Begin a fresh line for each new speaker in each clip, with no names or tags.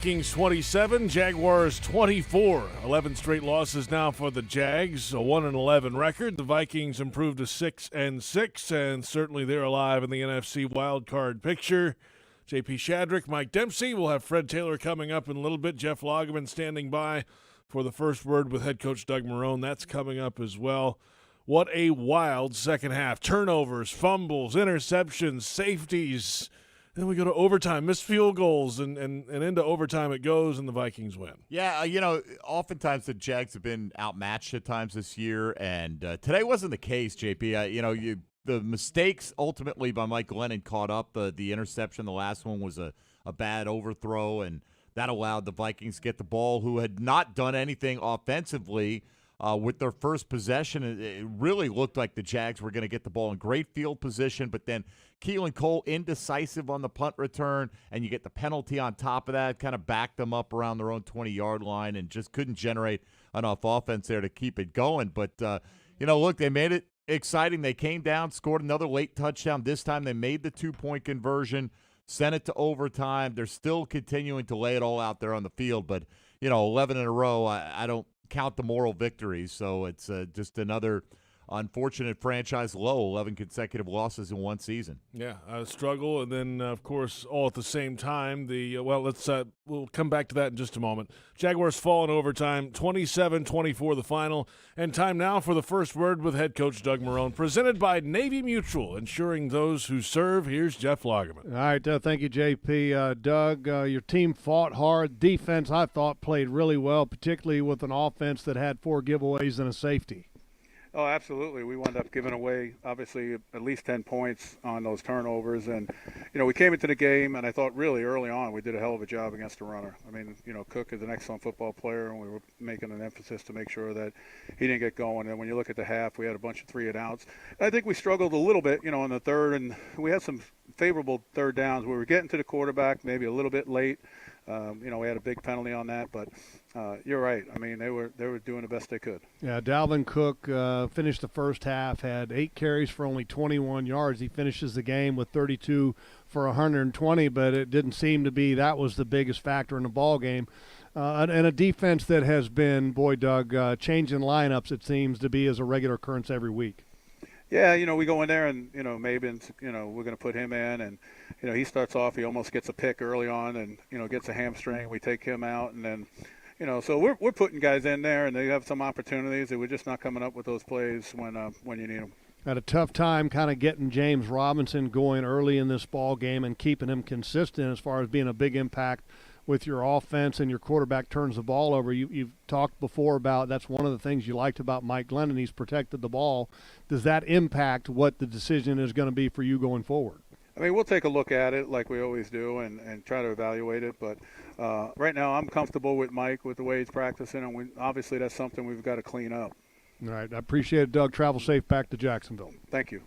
Vikings 27, Jaguars 24. 11 straight losses now for the Jags, a 1-11 record. The Vikings improved to 6-6, and certainly they're alive in the NFC wildcard picture. JP Shadrick, Mike Dempsey. We'll have Fred Taylor coming up in a little bit. Jeff Lageman standing by for the first word with head coach Doug Marrone. That's coming up as well. What a wild second half. Turnovers, fumbles, interceptions, safeties. Then we go to overtime, missed field goals, and into overtime it goes, and the Vikings win.
Yeah, oftentimes the Jags have been outmatched at times this year, and today wasn't the case, JP. The mistakes ultimately by Mike Glennon caught up. The interception, the last one, was a bad overthrow, and that allowed the Vikings to get the ball, who had not done anything offensively with their first possession. It really looked like the Jags were going to get the ball in great field position, but then Keelan Cole indecisive on the punt return, and you get the penalty on top of that, kind of backed them up around their own 20-yard line and just couldn't generate enough offense there to keep it going. But, look, they made it exciting. They came down, scored another late touchdown. This time they made the two-point conversion, sent it to overtime. They're still continuing to lay it all out there on the field, but, 11 in a row, I don't count the moral victories, so it's just another unfortunate franchise low, 11 consecutive losses in one season.
Yeah, struggle, and then, of course, all at the same time, we'll come back to that in just a moment. Jaguars fall in overtime, 27-24 the final, and time now for the first word with head coach Doug Marrone, presented by Navy Mutual, ensuring those who serve. Here's Jeff Lageman.
All right, thank you, JP. Doug, your team fought hard. Defense, I thought, played really well, particularly with an offense that had 4 giveaways and a safety.
Oh, absolutely. We wound up giving away, obviously, at least 10 points on those turnovers. And, we came into the game, and I thought really early on we did a hell of a job against the runner. I mean, Cook is an excellent football player, and we were making an emphasis to make sure that he didn't get going. And when you look at the half, we had a bunch of 3-and-outs. I think we struggled a little bit, in the third, and we had some favorable third downs. We were getting to the quarterback maybe a little bit late. We had a big penalty on that, but you're right. I mean, they were doing the best they could.
Yeah, Dalvin Cook finished the first half, had 8 carries for only 21 yards. He finishes the game with 32 for 120, but it didn't seem to be that was the biggest factor in the ball game. And a defense that has been, Doug, changing lineups, it seems to be as a regular occurrence every week.
Yeah, we go in there and, Mabin's, we're going to put him in. And, he starts off, he almost gets a pick early on and, gets a hamstring. We take him out. And then, so we're putting guys in there and they have some opportunities. We're just not coming up with those plays when you need them.
Had a tough time kind of getting James Robinson going early in this ball game and keeping him consistent as far as being a big impact with your offense, and your quarterback turns the ball over. You've talked before about that's one of the things you liked about Mike Glennon. He's protected the ball. Does that impact what the decision is going to be for you going forward?
I mean, we'll take a look at it like we always do and try to evaluate it. But right now I'm comfortable with Mike with the way he's practicing, and obviously that's something we've got to clean up.
All right. I appreciate it, Doug. Travel safe back to Jacksonville.
Thank you.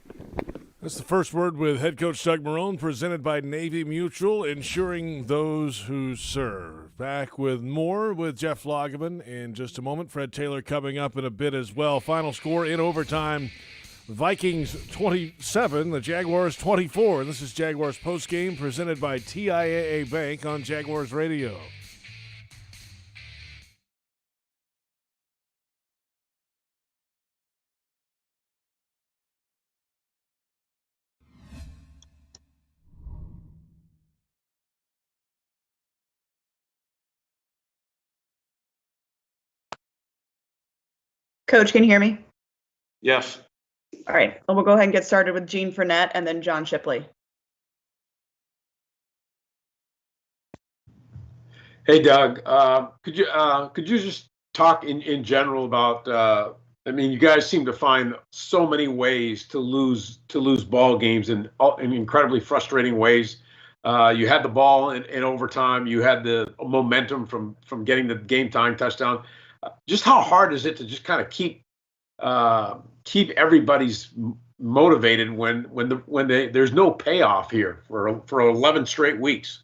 That's the first word with head coach Doug Marrone, presented by Navy Mutual, ensuring those who serve. Back with more with Jeff Lageman in just a moment. Fred Taylor coming up in a bit as well. Final score in overtime, Vikings 27, the Jaguars 24. And this is Jaguars Postgame, presented by TIAA Bank on Jaguars Radio.
Coach, can you hear me?
Yes.
All right. Well, we'll go ahead and get started with Gene Fournette and then John Shipley.
Hey, Doug. Could you just talk in general about? You guys seem to find so many ways to lose ball games in incredibly frustrating ways. You had the ball in overtime. You had the momentum from getting the game time touchdown. Just how hard is it to just kind of keep everybody's motivated when there's no payoff here for 11 straight weeks?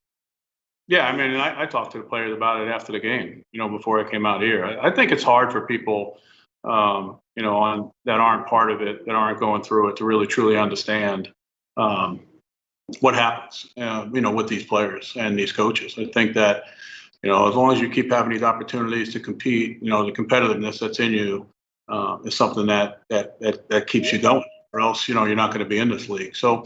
Yeah, I talked to the players about it after the game, before I came out here. I think it's hard for people, that aren't part of it, that aren't going through it, to really truly understand what happens, with these players and these coaches. I think that as long as you keep having these opportunities to compete, the competitiveness that's in you is something that keeps you going, or else, you're not going to be in this league. So,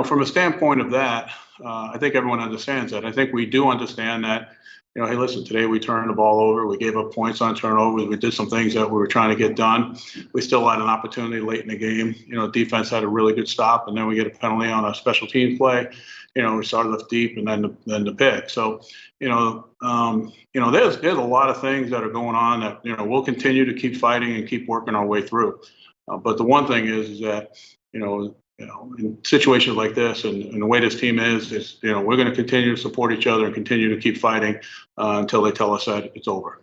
from a standpoint of that, I think everyone understands that. I think we do understand that, hey, listen, today we turned the ball over. We gave up points on turnovers. We did some things that we were trying to get done. We still had an opportunity late in the game. Defense had a really good stop, and then we get a penalty on a special teams play. We started off deep, and then the pick. So, there's a lot of things that are going on that, we'll continue to keep fighting and keep working our way through. But the one thing is that, in situations like this and the way this team is, we're going to continue to support each other and continue to keep fighting until they tell us that it's over.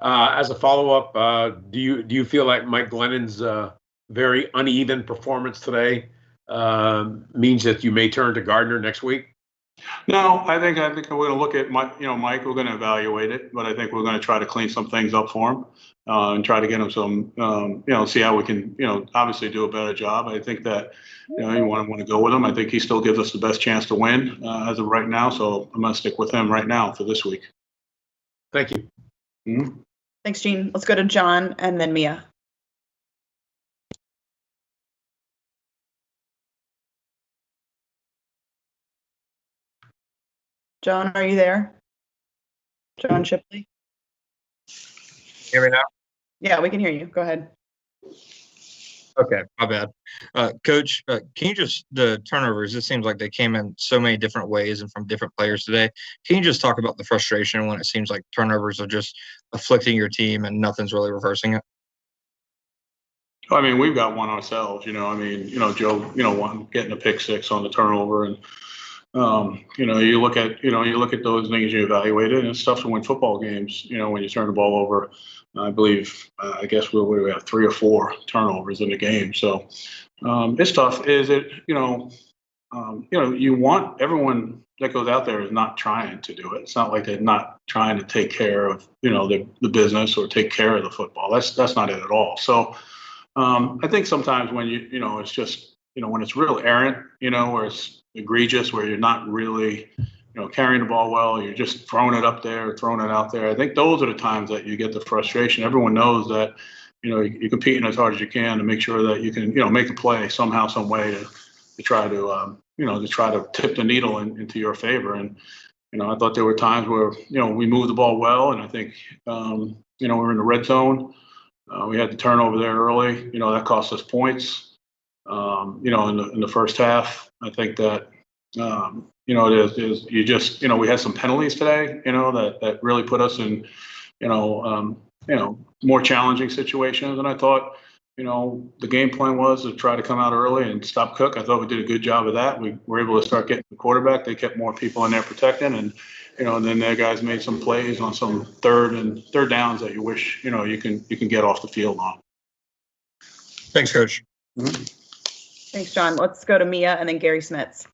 As a follow-up, do you feel like Mike Glennon's very uneven performance today means that you may turn to Gardner next week?
No, I think we're going to look at Mike. Mike, we're going to evaluate it, but I think we're going to try to clean some things up for him and try to get him some, see how we can, obviously do a better job. I think that, you want to go with him. I think he still gives us the best chance to win as of right now. So I'm going to stick with him right now for this week.
Thank you.
Mm-hmm.
Thanks, Gene. Let's go to John and then Mia. John, are you there? John Shipley?
Hear me now?
Yeah, we can hear you. Go ahead.
Okay, my bad. Coach, can you the turnovers, it seems like they came in so many different ways and from different players today. Can you just talk about the frustration when it seems like turnovers are just afflicting your team and nothing's really reversing it?
I mean, we've got one ourselves, Joe, one getting a pick six on the turnover, and you look at those things, you evaluate it, and it's tough to win football games, when you turn the ball over. I believe, I guess we have 3 or 4 turnovers in the game. So it's tough. Is it, you want everyone that goes out there is not trying to do it. It's not like they're not trying to take care of, the business or take care of the football. That's not it at all. So I think sometimes when it's just, when it's real errant, where it's egregious, where you're not really, carrying the ball well, you're just throwing it up there, or throwing it out there. I think those are the times that you get the frustration. Everyone knows that, you're competing as hard as you can to make sure that you can, make a play somehow, some way to try to, to try to tip the needle into your favor. And, I thought there were times where, we moved the ball well, and I think, we're in the red zone. We had the turnover there early, that cost us points. In the first half, I think that, you just, we had some penalties today, that really put us in, more challenging situations. And I thought, the game plan was to try to come out early and stop Cook. I thought we did a good job of that. We were able to start getting the quarterback. They kept more people in there protecting, and, and then their guys made some plays on some third downs that you wish, you can get off the field on.
Thanks, Coach.
Mm-hmm.
Thanks, John. Let's go to Mia and then Gary Smits.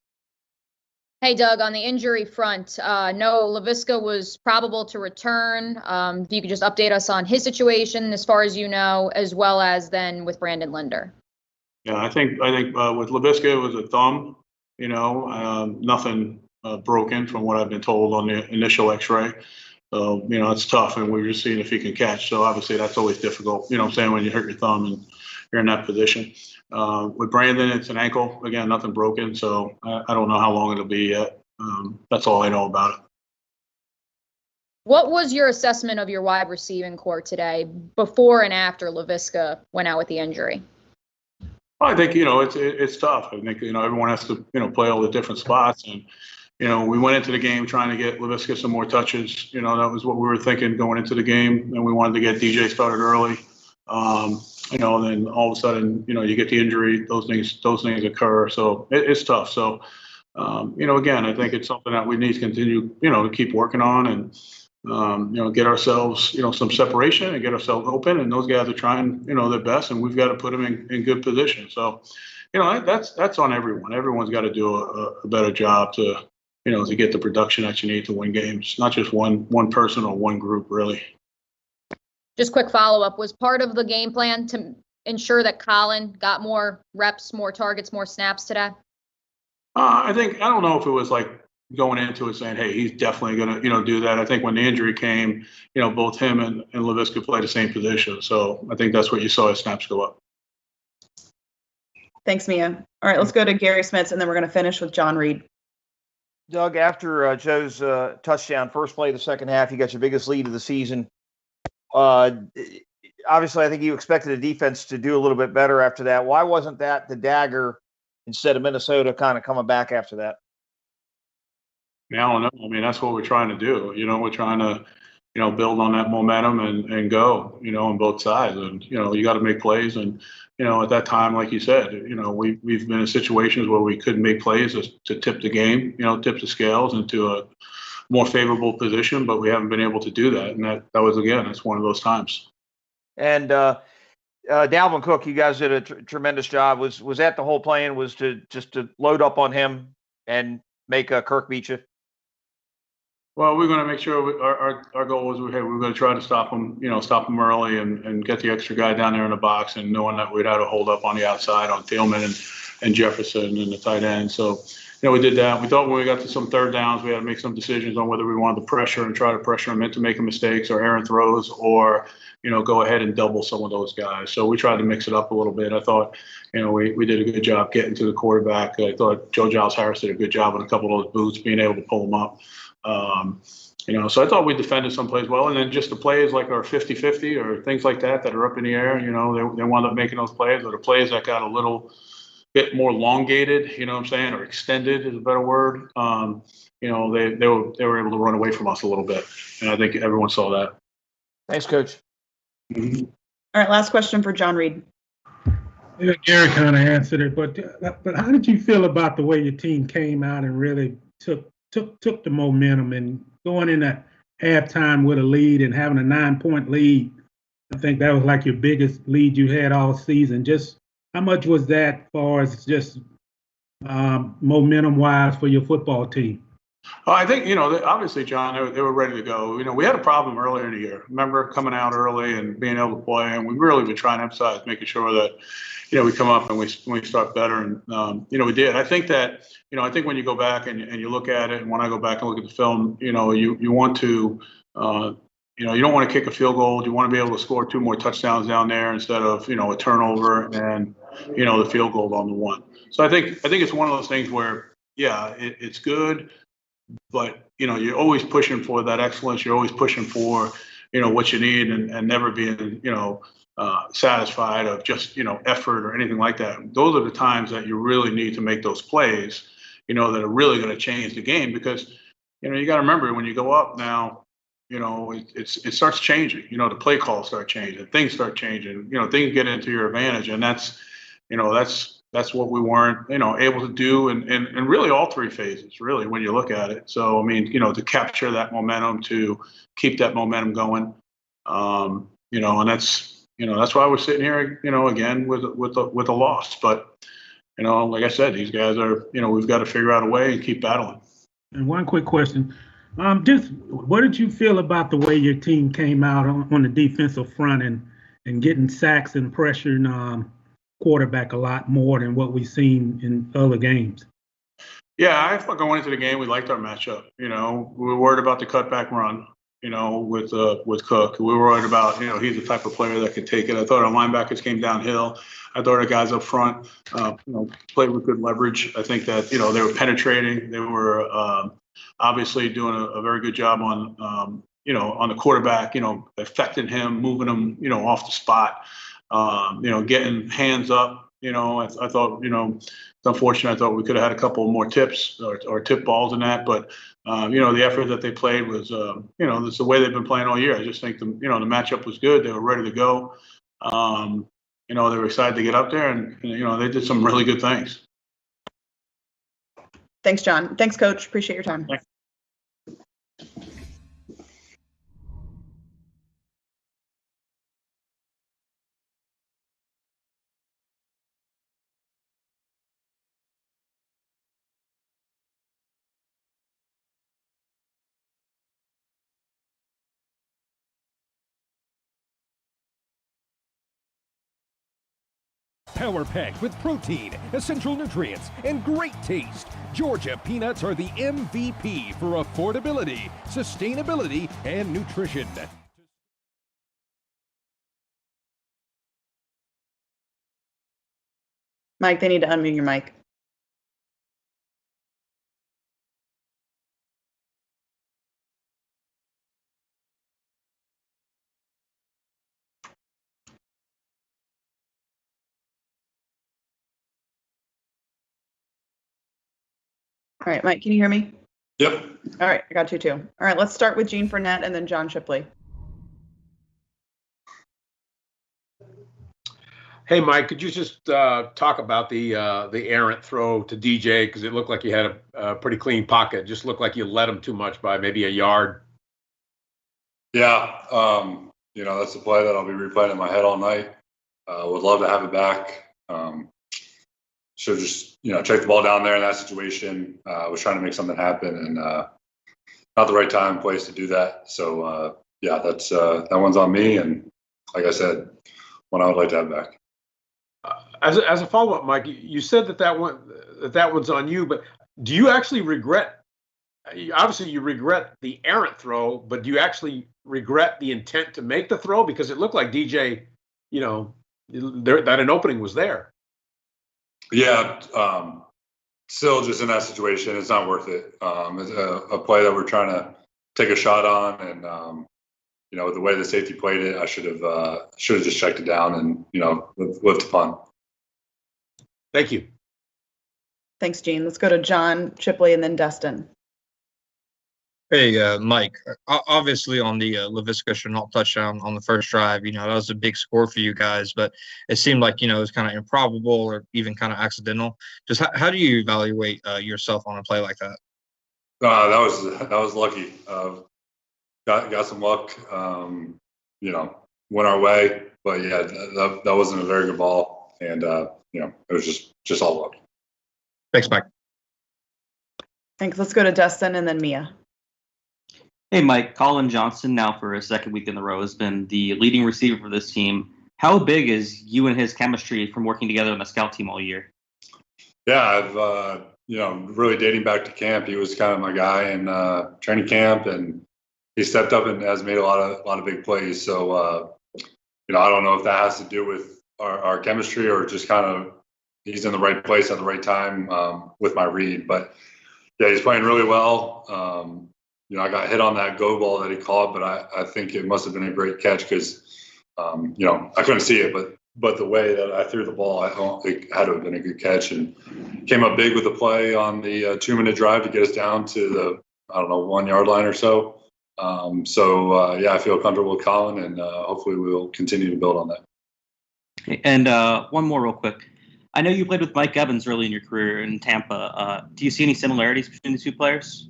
Hey, Doug, on the injury front, no, Laviska was probable to return. If you could just update us on his situation as far as you know, as well as then with Brandon Linder.
Yeah, I think with Laviska, it was a thumb, nothing broken from what I've been told on the initial x-ray. So, it's tough, and we're just seeing if he can catch. So obviously that's always difficult, when you hurt your thumb and you're in that position. With Brandon, it's an ankle. Again, nothing broken. So I don't know how long it'll be yet. That's all I know about it.
What was your assessment of your wide receiving core today, before and after Laviska went out with the injury?
Well, I think, it's tough. I think, everyone has to, play all the different spots. And, we went into the game trying to get Laviska some more touches. That was what we were thinking going into the game. And we wanted to get DJ started early. And then all of a sudden, you get the injury, those things occur. So it's tough. So, again, I think it's something that we need to continue, to keep working on and, get ourselves, some separation and get ourselves open. And those guys are trying, their best, and we've got to put them in good position. So, that's on everyone. Everyone's got to do a better job to get the production that you need to win games, not just one person or one group, really.
Just quick follow-up, was part of the game plan to ensure that Colin got more reps, more targets, more snaps today?
I don't know if it was like, going into it saying, hey, he's definitely going to, do that. I think when the injury came, both him and Laviska play the same position. So I think that's what you saw his snaps go up.
Thanks, Mia. All right, let's go to Gary Smits, and then we're going to finish with John Reed.
Doug, after Joe's touchdown, first play of the second half, you got your biggest lead of the season. Obviously, I think you expected the defense to do a little bit better after that. Why wasn't that the dagger instead of Minnesota kind of coming back after that?
I don't know. I mean, that's what we're trying to do. We're trying to, build on that momentum and go, on both sides. And, you got to make plays. And, at that time, like you said, we've been in situations where we couldn't make plays to tip the game, tip the scales into a more favorable position, but we haven't been able to do that. And that was, again, that's one of those times.
And Dalvin Cook, you guys did a tremendous job. Was that the whole plan, was to load up on him and make Kirk beat you?
Well, we're going to make sure our goal was we're going to try to stop him early and get the extra guy down there in the box, and knowing that we'd have to hold up on the outside on Thielman and Jefferson and the tight end. So, we did that. We thought when we got to some third downs, we had to make some decisions on whether we wanted to pressure and try to pressure him into making mistakes or errant throws, or, go ahead and double some of those guys. So we tried to mix it up a little bit. I thought, we did a good job getting to the quarterback. I thought Joe Giles Harris did a good job on a couple of those boots, being able to pull them up. So I thought we defended some plays well, and then just the plays like our 50-50 or things like that are up in the air, they wound up making those plays, or the plays that got a little bit more elongated, or extended is a better word. They were able to run away from us a little bit, and I think everyone saw that.
Thanks, Coach.
Mm-hmm.
All right, last question for John Reed.
Yeah, Gary kind of answered it, but how did you feel about the way your team came out and really took the momentum and going in at halftime with a lead and having a 9-point lead? I think that was like your biggest lead you had all season. Just how much was that as far as just momentum-wise for your football team?
I think, obviously, John, they were ready to go. We had a problem earlier in the year. Remember coming out early and being able to play, and we really been trying to emphasize making sure that, we come up and we start better. And, we did. I think that, I think when you go back and you look at it, and when I go back and look at the film, you want to, you don't want to kick a field goal. You want to be able to score 2 more touchdowns down there instead of, a turnover and, the field goal on the one. So I think it's one of those things where, yeah, it's good, but, you're always pushing for that excellence. You're always pushing for, what you need, and never being, satisfied of just, effort or anything like that. Those are the times that you really need to make those plays, that are really going to change the game, because, you got to remember when you go up now, it starts changing. The play calls start changing, things start changing. Things get into your advantage, and that's what we weren't able to do in really all 3 phases. Really, when you look at it. So I mean, to capture that momentum, to keep that momentum going, and that's why we're sitting here, again with a loss. But like I said, these guys are, we've got to figure out a way and keep battling.
And one quick question. Just what did you feel about the way your team came out on the defensive front and getting sacks and pressuring quarterback a lot more than what we've seen in other games?
Yeah, I thought going into the game, we liked our matchup. We were worried about the cutback run, with Cook. We were worried about, he's the type of player that could take it. I thought our linebackers came downhill. I thought our guys up front, played with good leverage. I think that, they were penetrating. They were obviously doing a very good job on, on the quarterback, affecting him, moving him, off the spot, getting hands up. I thought, it's unfortunate. I thought we could have had a couple more tips or tip balls in that, but the effort that they played was, this is the way they've been playing all year. I just think the matchup was good. They were ready to go. They were excited to get up there, and they did some really good things.
Thanks, John. Thanks, Coach. Appreciate your time.
Thanks.
Power-packed with protein, essential nutrients, and great taste, Georgia peanuts are the MVP for affordability, sustainability, and nutrition.
Mike, they need to unmute your mic. All right, Mike, can you hear me?
Yep.
All right, I got you too. All right, let's start with Gene Fournette and then John Shipley.
Hey, Mike, could you just talk about the errant throw to DJ, because it looked like you had a pretty clean pocket. It just looked like you led him too much by maybe a yard.
Yeah, that's a play that I'll be replaying in my head all night. Would love to have it back. Should have just checked the ball down there in that situation. Was trying to make something happen, and not the right time, place to do that. So that's that one's on me. And like I said, one I would like to have back.
As a follow-up, Mike, you said that one's on you, but do you actually regret? Obviously, you regret the errant throw, but do you actually regret the intent to make the throw? Because it looked like DJ, that an opening was there.
Yeah, still just in that situation, it's not worth it. It's a play that we're trying to take a shot on, and with the way the safety played it, I should have just checked it down and lived to punt.
Thank you.
Thanks, Gene. Let's go to John Chipley and then Dustin.
Hey, Mike, obviously on the Laviska Shenault touchdown on the first drive, that was a big score for you guys, but it seemed like, it was kind of improbable or even kind of accidental. Just how do you evaluate yourself on a play like that?
That was lucky. Got some luck, went our way, but yeah, that wasn't a very good ball. And, it was just all luck.
Thanks, Mike.
Thanks. Let's go to Dustin and then Mia.
Hey, Mike, Colin Johnson now for a second week in a row has been the leading receiver for this team. How big is you and his chemistry from working together on the scout team all year?
Yeah, I've, really dating back to camp, he was kind of my guy in training camp, and he stepped up and has made a lot of big plays. So, I don't know if that has to do with our chemistry or just kind of he's in the right place at the right time with my read. But, yeah, he's playing really well. I got hit on that go ball that he caught, but I think it must have been a great catch because, I couldn't see it, but the way that I threw the ball, it had to have been a good catch, and came up big with the play on the 2-minute drive to get us down to the, 1 yard line or so. I feel comfortable with Colin, and hopefully we'll continue to build on that.
Okay, and one more real quick. I know you played with Mike Evans early in your career in Tampa. Do you see any similarities between the two players?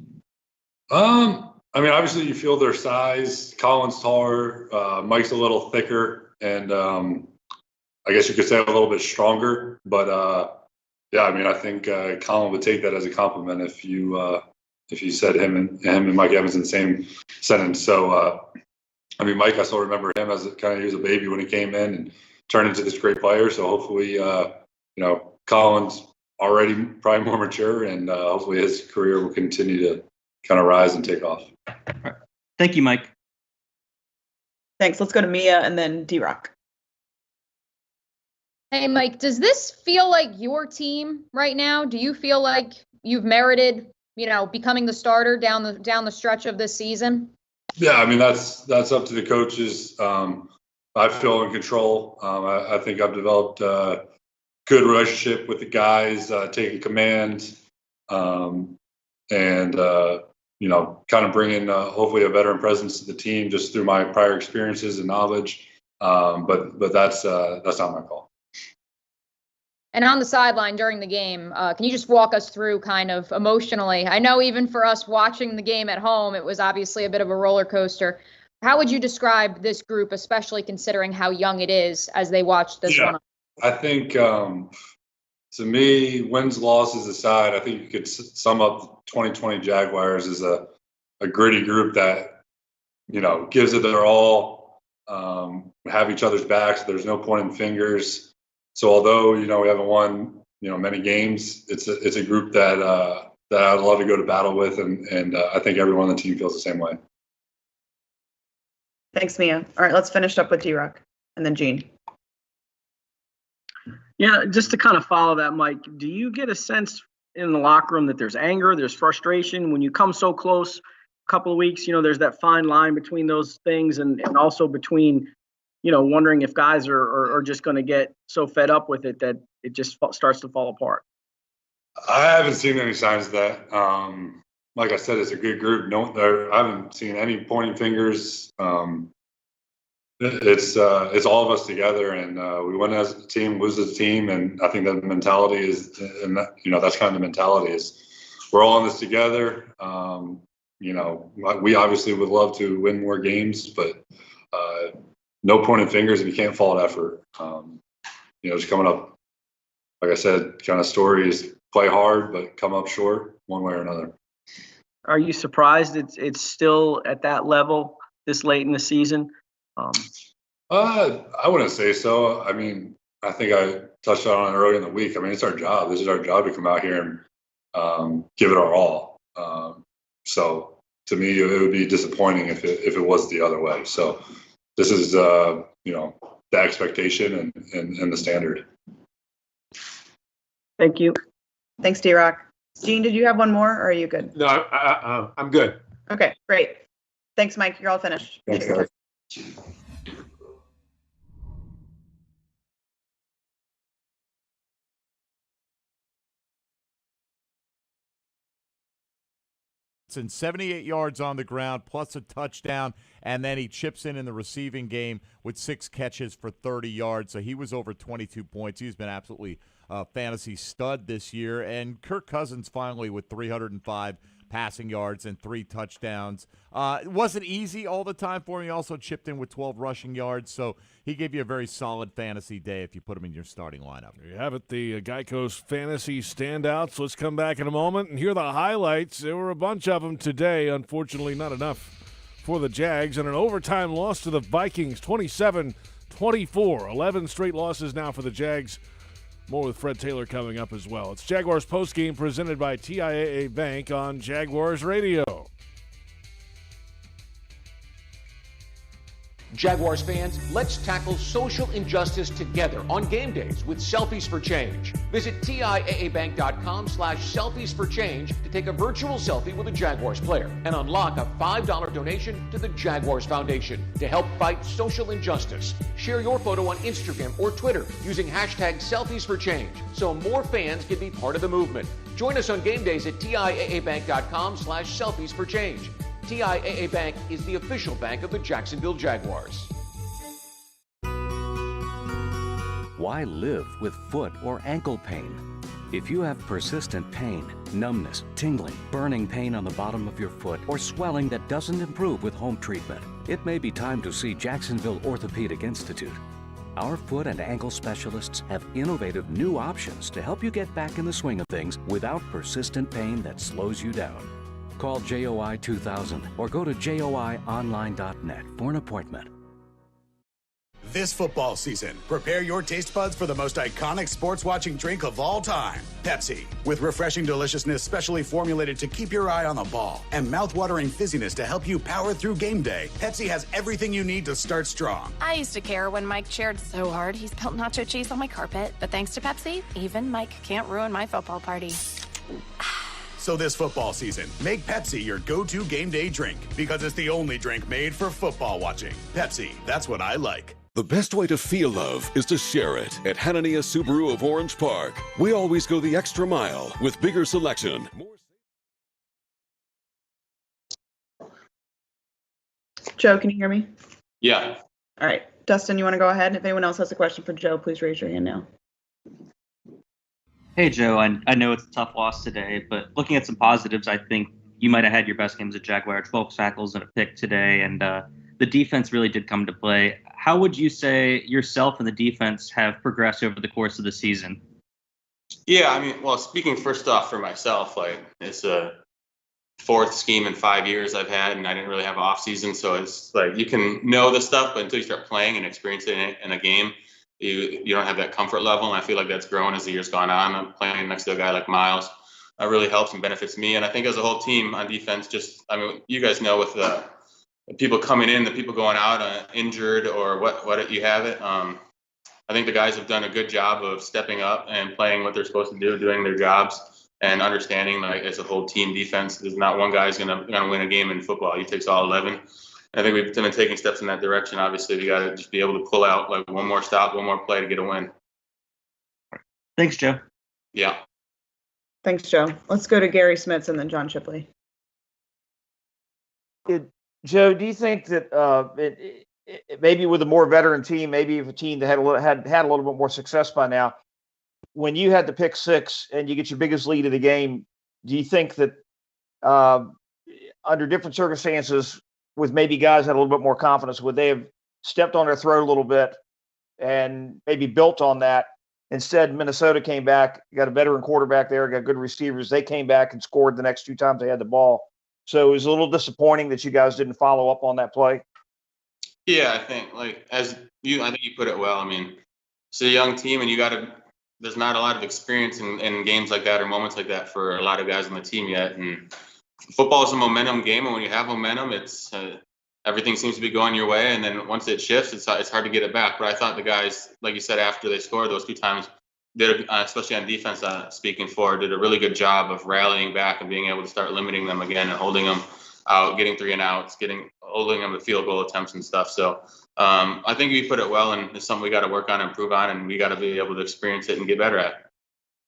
Obviously you feel their size. Colin's taller, Mike's a little thicker, and I guess you could say a little bit stronger. But I think Colin would take that as a compliment if you said him and Mike Evans in the same sentence. So Mike, I still remember him as he was a baby when he came in and turned into this great player. So hopefully, Colin's already probably more mature, and hopefully his career will continue to kind of rise and take off.
Right. Thank you, Mike.
Thanks. Let's go to Mia and then D-Rock.
Hey, Mike, does this feel like your team right now? Do you feel like you've merited, becoming the starter down the stretch of this season?
Yeah, that's up to the coaches. I feel in control. I think I've developed a good relationship with the guys, taking command, and kind of bringing hopefully a veteran presence to the team just through my prior experiences and knowledge. But that's not my call.
And on the sideline during the game, can you just walk us through kind of emotionally? I know even for us watching the game at home, it was obviously a bit of a roller coaster. How would you describe this group, especially considering how young it is as they watch this one?
I think, to me, wins, losses aside, I think you could sum up the 2020 Jaguars as a gritty group that, gives it their all, have each other's backs. There's no pointing fingers. So although, we haven't won, many games, it's a group that I'd love to go to battle with. And I think everyone on the team feels the same way.
Thanks, Mia. All right, let's finish up with D-Rock and then Gene.
Yeah, just to kind of follow that, Mike, do you get a sense in the locker room that there's anger, there's frustration when you come so close a couple of weeks? There's that fine line between those things and also between, wondering if guys are just going to get so fed up with it that it just starts to fall apart.
I haven't seen any signs of that. Like I said, it's a good group. I haven't seen any pointing fingers. It's all of us together, and we win as a team, lose as a team, and I think that the mentality is, and that's kind of the mentality is, we're all in this together. We obviously would love to win more games, but no pointing fingers if you can't fall at effort. Just coming up, like I said, kind of story is play hard, but come up short one way or another.
Are you surprised it's still at that level this late in the season?
I wouldn't say so. I mean, I think I touched on it earlier in the week. I mean, it's our job. This is our job to come out here and give it our all. So to me, it would be disappointing if it was the other way. So this is, the expectation and the standard.
Thank you. Thanks, D-Rock. Gene, did you have one more, or are you good?
No, I'm good.
Okay, great. Thanks, Mike. You're all finished.
Thanks, guys.
And 78 yards on the ground, plus a touchdown, and then he chips in the receiving game with 6 catches for 30 yards. So he was over 22 points. He's been absolutely a fantasy stud this year. And Kirk Cousins finally with 305 passing yards and 3 touchdowns. It wasn't easy all the time for him. He also chipped in with 12 rushing yards, so he gave you a very solid fantasy day if you put him in your starting lineup.
There you have it, the Geico's fantasy standouts. Let's come back in a moment and hear the highlights. There were a bunch of them today. Unfortunately, not enough for the Jags. And an overtime loss to the Vikings, 27-24. 11 straight losses now for the Jags. More with Fred Taylor coming up as well. It's Jaguars Postgame presented by TIAA Bank on Jaguars Radio.
Jaguars fans, let's tackle social injustice together on game days with Selfies for Change. Visit TIAABank.com/selfies for change to take a virtual selfie with a Jaguars player and unlock a $5 donation to the Jaguars Foundation to help fight social injustice. Share your photo on Instagram or Twitter using hashtag Selfies for Change so more fans can be part of the movement. Join us on game days at TIAABank.com/selfies for change. TIAA Bank is the official bank of the Jacksonville Jaguars.
Why live with foot or ankle pain? If you have persistent pain, numbness, tingling, burning pain on the bottom of your foot, or swelling that doesn't improve with home treatment, it may be time to see Jacksonville Orthopedic Institute. Our foot and ankle specialists have innovative new options to help you get back in the swing of things without persistent pain that slows you down. Call JOI 2000 or go to joionline.net for an appointment.
This football season, prepare your taste buds for the most iconic sports watching drink of all time, Pepsi. With refreshing deliciousness specially formulated to keep your eye on the ball and mouth-watering fizziness to help you power through game day, Pepsi has everything you need to start strong.
I used to care when Mike cheered so hard he spilled nacho cheese on my carpet, but thanks to Pepsi, even Mike can't ruin my football party.
So this football season, make Pepsi your go-to game day drink because it's the only drink made for football watching. Pepsi, that's what I like.
The best way to feel love is to share it. At Hanania Subaru of Orange Park, we always go the extra mile with bigger selection.
Joe, can you hear me?
Yeah.
All right. Dustin, you want to go ahead? If anyone else has a question for Joe, please raise your hand now.
Hey, Joe, I know it's a tough loss today, but looking at some positives, I think you might have had your best game as a Jaguar, 12 tackles and a pick today, and the defense really did come to play. How would you say yourself and the defense have progressed over the course of the season?
Yeah, I mean, well, speaking first off for myself, like it's a 4th scheme in 5 years I've had, and I didn't really have off season, so it's like you can know the stuff, but until you start playing and experiencing it in a game, you don't have that comfort level. And I feel like that's grown as the year's gone on. I'm playing next to a guy like Miles. Really helps and benefits me. And I think as a whole team on defense, you guys know with the people coming in, the people going out injured or what you have it. I think the guys have done a good job of stepping up and playing what they're supposed to do, doing their jobs, and understanding like as a whole team defense, there's not one guy's gonna win a game in football. It takes all 11. I think we've been taking steps in that direction. Obviously, we got to just be able to pull out like one more stop, one more play to get a win.
Thanks, Joe.
Yeah.
Thanks, Joe. Let's go to Gary Smits and then John Shipley.
Joe, do you think that maybe with a more veteran team, maybe if a team that had a little bit more success by now, when you had the pick six and you get your biggest lead of the game, do you think that under different circumstances, with maybe guys that had a little bit more confidence, would they have stepped on their throat a little bit and maybe built on that? Instead, Minnesota came back, got a veteran quarterback there, got good receivers. They came back and scored the next 2 times they had the ball. So it was a little disappointing that you guys didn't follow up on that play.
Yeah, I think I think you put it well. I mean, it's a young team, and there's not a lot of experience in games like that or moments like that for a lot of guys on the team yet. And football is a momentum game, and when you have momentum, it's everything seems to be going your way, and then once it shifts, it's hard to get it back. But I thought the guys, like you said, after they scored those 2 times, especially on defense, did a really good job of rallying back and being able to start limiting them again and holding them out, getting 3 and outs, holding them to field goal attempts and stuff. So I think we put it well, and it's something we got to work on and improve on, and we got to be able to experience it and get better at.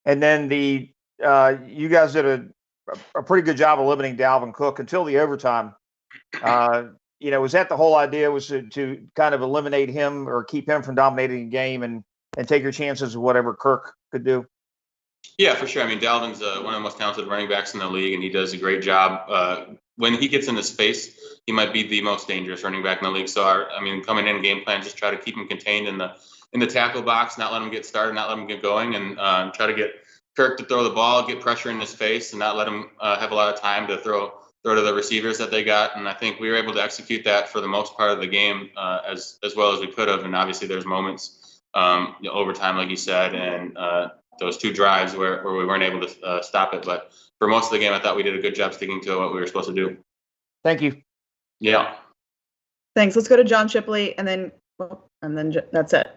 And then you guys did a pretty good job of limiting Dalvin Cook until the overtime. Was that the whole idea, was to kind of eliminate him or keep him from dominating the game and take your chances of whatever Kirk could do?
Yeah, for sure. I mean, Dalvin's one of the most talented running backs in the league, and he does a great job. When he gets into space, he might be the most dangerous running back in the league. So, coming in game plan, just try to keep him contained in the tackle box, not let him get started, not let him get going, and try to get Kirk to throw the ball, get pressure in his face, and not let him have a lot of time to throw to the receivers that they got. And I think we were able to execute that for the most part of the game as well as we could have. And obviously there's moments overtime, like you said, and those 2 drives where we weren't able to stop it. But for most of the game, I thought we did a good job sticking to what we were supposed to do.
Thank you.
Yeah.
Thanks. Let's go to John Shipley and then that's it.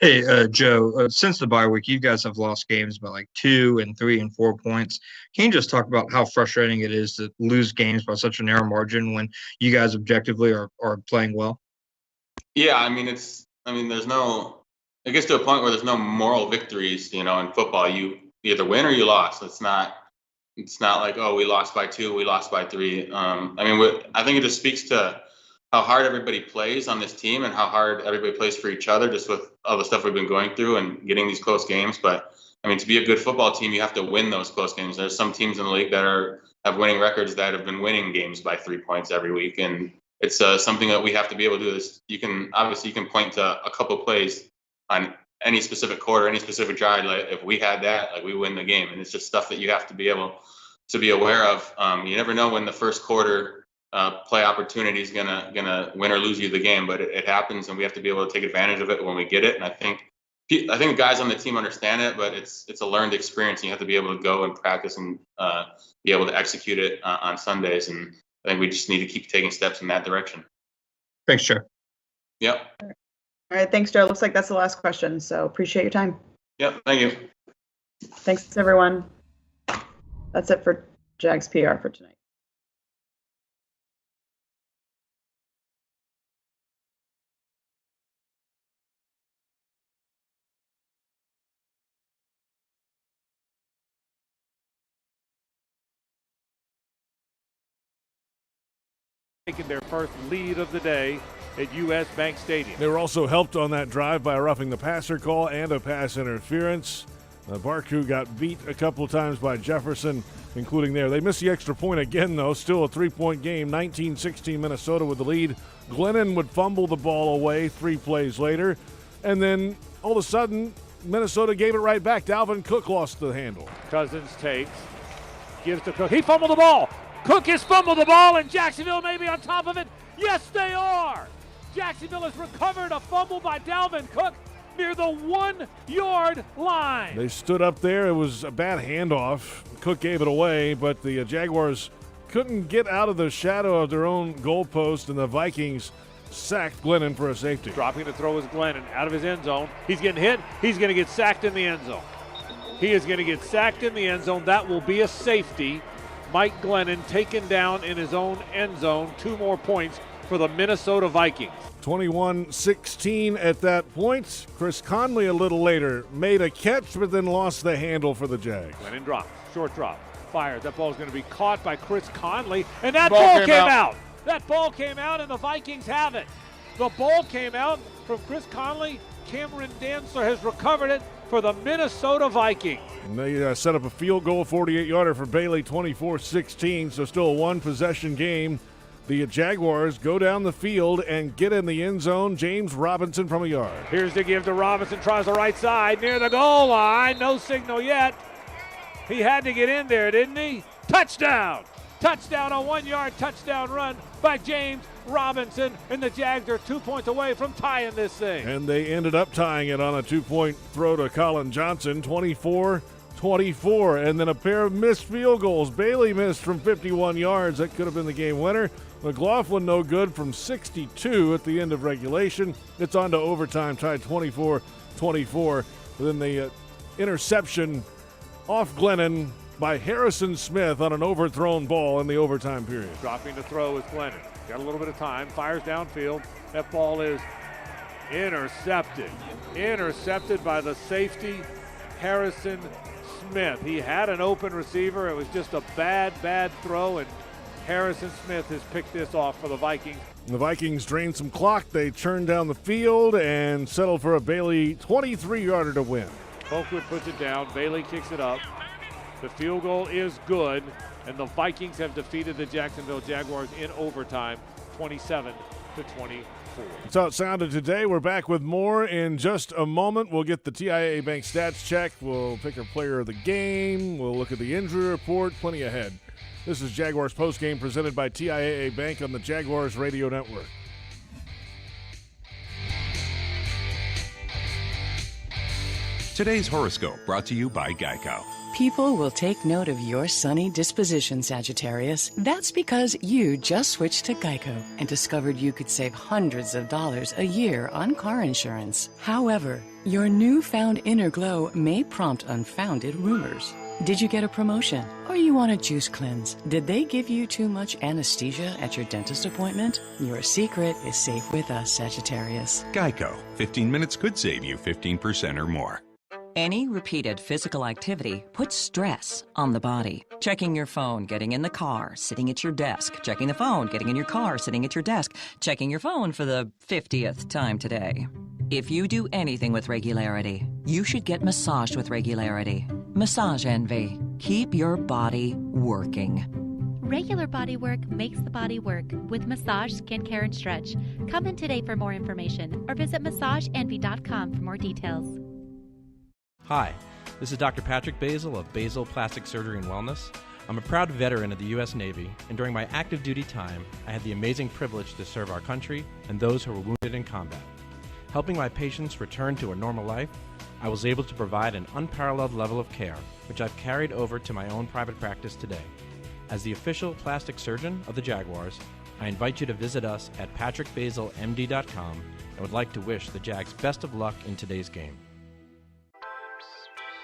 Hey, Joe, since the bye week, you guys have lost games by like 2 and 3 and 4 points. Can you just talk about how frustrating it is to lose games by such a narrow margin when you guys objectively are playing well? Yeah,
it gets to a point where there's no moral victories, in football. You either win or you lost. It's not like, oh, we lost by 2, we lost by 3. I think it just speaks to how hard everybody plays on this team and how hard everybody plays for each other, just with all the stuff we've been going through and getting these close games. But to be a good football team, you have to win those close games. There's some teams in the league that have winning records that have been winning games by 3 points every week. And it's something that we have to be able to do. You can point to a couple plays on any specific quarter, any specific drive. Like if we had that, we win the game. And it's just stuff that you have to be able to be aware of. You never know when the first quarter play opportunity is gonna win or lose you the game, but it happens, and we have to be able to take advantage of it when we get it. And I think the guys on the team understand it, but it's a learned experience, and you have to be able to go and practice and be able to execute it on Sundays. And I think we just need to keep taking steps in that direction.
Thanks, Joe.
Yep.
All right, thanks, Joe. Looks like that's the last question, so appreciate your time.
Yep, thank you.
Thanks, everyone. That's it for Jags PR for tonight.
Taking their first lead of the day at U.S. Bank Stadium.
They were also helped on that drive by a roughing the passer call and a pass interference. Barku got beat a couple of times by Jefferson, including there. They missed the extra point again, though. Still a 3-point game, 19-16 Minnesota with the lead. Glennon would fumble the ball away 3 plays later. And then all of a sudden, Minnesota gave it right back. Dalvin Cook lost the handle.
Cousins takes, gives to Cook. He fumbled the ball. Cook has fumbled the ball, and Jacksonville may be on top of it. Yes, they are. Jacksonville has recovered a fumble by Dalvin Cook near the 1-yard line.
They stood up there. It was a bad handoff. Cook gave it away, but the Jaguars couldn't get out of the shadow of their own goalpost, and the Vikings sacked Glennon for a safety.
Dropping to throw is Glennon out of his end zone. He's getting hit. He's going to get sacked in the end zone. He is going to get sacked in the end zone. That will be a safety. Mike Glennon taken down in his own end zone. 2 more points for the Minnesota Vikings.
21-16 at that point. Chris Conley a little later made a catch, but then lost the handle for the Jags.
Glennon drops. Short drop. Fires. That ball is going to be caught by Chris Conley. And that ball came out. That ball came out, and the Vikings have it. The ball came out from Chris Conley. Cameron Dantzler has recovered it for the Minnesota Vikings.
And they set up a field goal, 48-yarder for Bailey, 24-16, so still a one-possession game. The Jaguars go down the field and get in the end zone. James Robinson from a yard.
Here's the give to Robinson, tries the right side, near the goal line. No signal yet. He had to get in there, didn't he? Touchdown! Touchdown, a 1-yard touchdown run by James Robinson, and the Jags are 2 points away from tying this thing.
And they ended up tying it on a 2-point throw to Colin Johnson, 24-24, and then a pair of missed field goals. Bailey missed from 51 yards. That could have been the game winner. McLaughlin no good from 62 at the end of regulation. It's on to overtime, tied 24-24. Then the interception off Glennon by Harrison Smith on an overthrown ball in the overtime period.
Dropping to throw is Glennon. Got a little bit of time, fires downfield. That ball is intercepted. Intercepted by the safety, Harrison Smith. He had an open receiver. It was just a bad throw, and Harrison Smith has picked this off for the Vikings.
The Vikings drained some clock. They turned down the field and settled for a Bailey 23-yarder to win.
Colquitt puts it down. Bailey kicks it up. The field goal is good, and the Vikings have defeated the Jacksonville Jaguars in overtime, 27-24.
That's how it sounded today. We're back with more in just a moment. We'll get the TIAA Bank stats check. We'll pick our player of the game. We'll look at the injury report. Plenty ahead. This is Jaguars Postgame presented by TIAA Bank on the Jaguars Radio Network.
Today's horoscope brought to you by Geico.
People will take note of your sunny disposition, Sagittarius. That's because you just switched to Geico and discovered you could save hundreds of dollars a year on car insurance. However, your newfound inner glow may prompt unfounded rumors. Did you get a promotion? Or you want a juice cleanse? Did they give you too much anesthesia at your dentist appointment? Your secret is safe with us, Sagittarius.
Geico. 15 minutes could save you 15% or more.
Any repeated physical activity puts stress on the body. Checking your phone, getting in the car, sitting at your desk. Checking the phone, getting in your car, sitting at your desk. Checking your phone for the 50th time today. If you do anything with regularity, you should get massaged with regularity. Massage Envy. Keep your body working.
Regular body work makes the body work with massage, skincare, and stretch. Come in today for more information or visit massageenvy.com for more details.
Hi, this is Dr. Patrick Basil of Basil Plastic Surgery and Wellness. I'm a proud veteran of the U.S. Navy, and during my active duty time, I had the amazing privilege to serve our country and those who were wounded in combat. Helping my patients return to a normal life, I was able to provide an unparalleled level of care, which I've carried over to my own private practice today. As the official plastic surgeon of the Jaguars, I invite you to visit us at patrickbasilmd.com and would like to wish the Jags best of luck in today's game.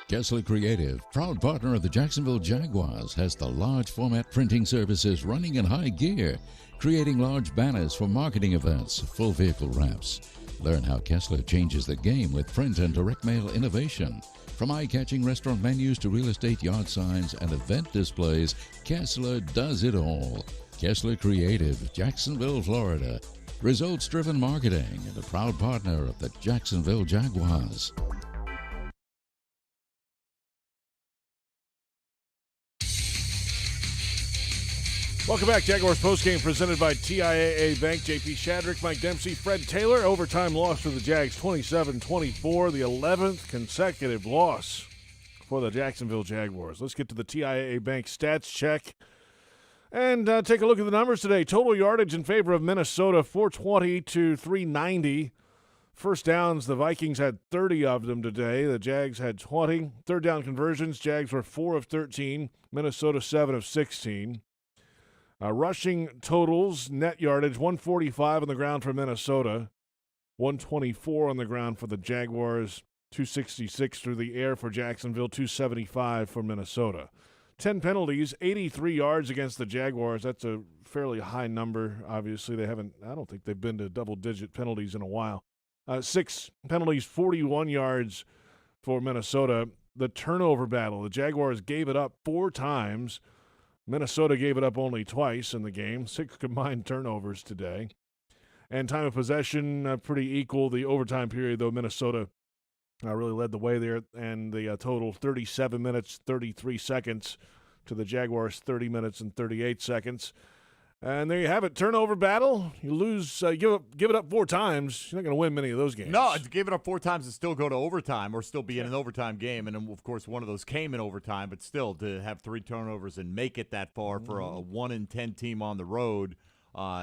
Kessler Creative, proud partner of the Jacksonville Jaguars, has the large format printing services running in high gear, creating large banners for marketing events, full vehicle wraps. Learn how Kessler changes the game with print and direct mail innovation. From eye-catching restaurant menus to real estate yard signs and event displays, Kessler does it all. Kessler Creative, Jacksonville, Florida. Results-driven marketing and a proud partner of the Jacksonville Jaguars.
Welcome back. Jaguars postgame presented by TIAA Bank. JP Shadrick, Mike Dempsey, Fred Taylor. Overtime loss for the Jags, 27-24, the 11th consecutive loss for the Jacksonville Jaguars. Let's get to the TIAA Bank stats check. And take a look at the numbers today. Total yardage in favor of Minnesota, 420 to 390. First downs, the Vikings had 30 of them today. The Jags had 20. Third down conversions, Jags were 4 of 13. Minnesota 7 of 16. Rushing totals, net yardage, 145 on the ground for Minnesota, 124 on the ground for the Jaguars, 266 through the air for Jacksonville, 275 for Minnesota. 10 penalties, 83 yards against the Jaguars. That's a fairly high number. Obviously, I don't think they've been to double-digit penalties in a while. 6 penalties, 41 yards for Minnesota. The turnover battle, the Jaguars gave it up 4 times. Minnesota gave it up only twice in the game. 6 combined turnovers today. And time of possession, pretty equal. The overtime period, though, Minnesota really led the way there, and the total 37 minutes, 33 seconds to the Jaguars, 30 minutes and 38 seconds. And there you have it. Turnover battle. You lose, give it up 4 times. You're not going to win many of those games.
No, to give it up 4 times and still go to overtime or still be in an overtime game. And, of course, one of those came in overtime. But still, to have 3 turnovers and make it that far for a 1-10 team on the road,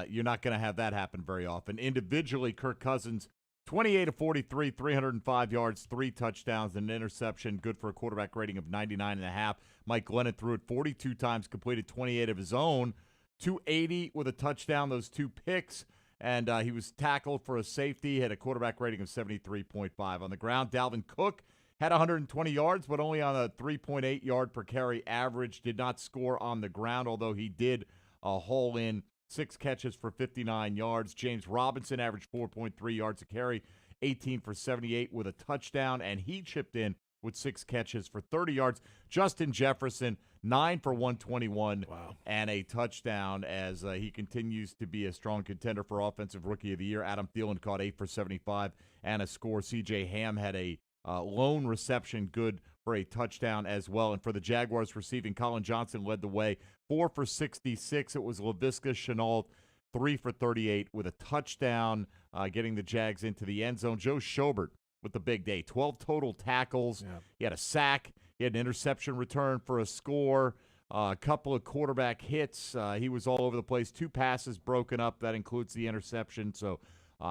you're not going to have that happen very often. Individually, Kirk Cousins, 28 of 43, 305 yards, 3 touchdowns, and an interception, good for a quarterback rating of 99.5. Mike Glennon threw it 42 times, completed 28 of his own, 280 with a touchdown, those 2 picks, and he was tackled for a safety, had a quarterback rating of 73.5. On the ground, Dalvin Cook had 120 yards, but only on a 3.8 yard per carry average, did not score on the ground, although he did haul in 6 catches for 59 yards. James Robinson averaged 4.3 yards a carry, 18 for 78 with a touchdown, and he chipped in with 6 catches for 30 yards. Justin Jefferson, 9 for 121 and a touchdown as he continues to be a strong contender for Offensive Rookie of the Year. Adam Thielen caught 8 for 75 and a score. C.J. Ham had a lone reception, good for a touchdown as well. And for the Jaguars receiving, Colin Johnson led the way, 4 for 66. It was Laviska Shenault, 3 for 38 with a touchdown, getting the Jags into the end zone. Joe Schobert with the big day, 12 total tackles. Yeah. He had a sack. He had an interception return for a score, a couple of quarterback hits. He was all over the place. 2 passes broken up. That includes the interception. So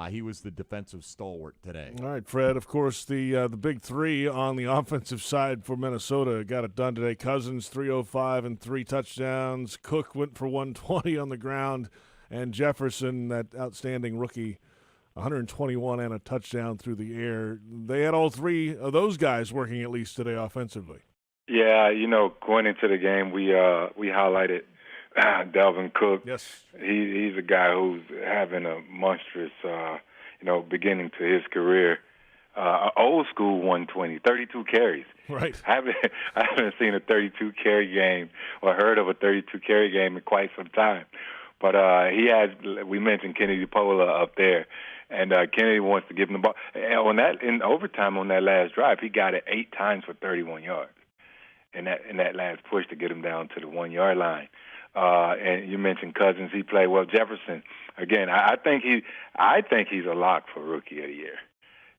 he was the defensive stalwart today.
All right, Fred, of course, the big 3 on the offensive side for Minnesota got it done today. Cousins, 305 and 3 touchdowns. Cook went for 120 on the ground. And Jefferson, that outstanding rookie, 121 and a touchdown through the air. They had all 3 of those guys working at least today offensively.
Yeah, going into the game, we highlighted Dalvin Cook.
Yes.
He's a guy who's having a monstrous, beginning to his career. Old school 120, 32 carries.
Right.
I haven't seen a 32 carry game or heard of a 32 carry game in quite some time. But we mentioned Kennedy Pola up there. And Kennedy wants to give him the ball. And in overtime on that last drive, he got it 8 times for 31 yards. In that last push to get him down to the 1 yard line. And you mentioned Cousins, he played well. Jefferson, again, I think he's a lock for Rookie of the Year.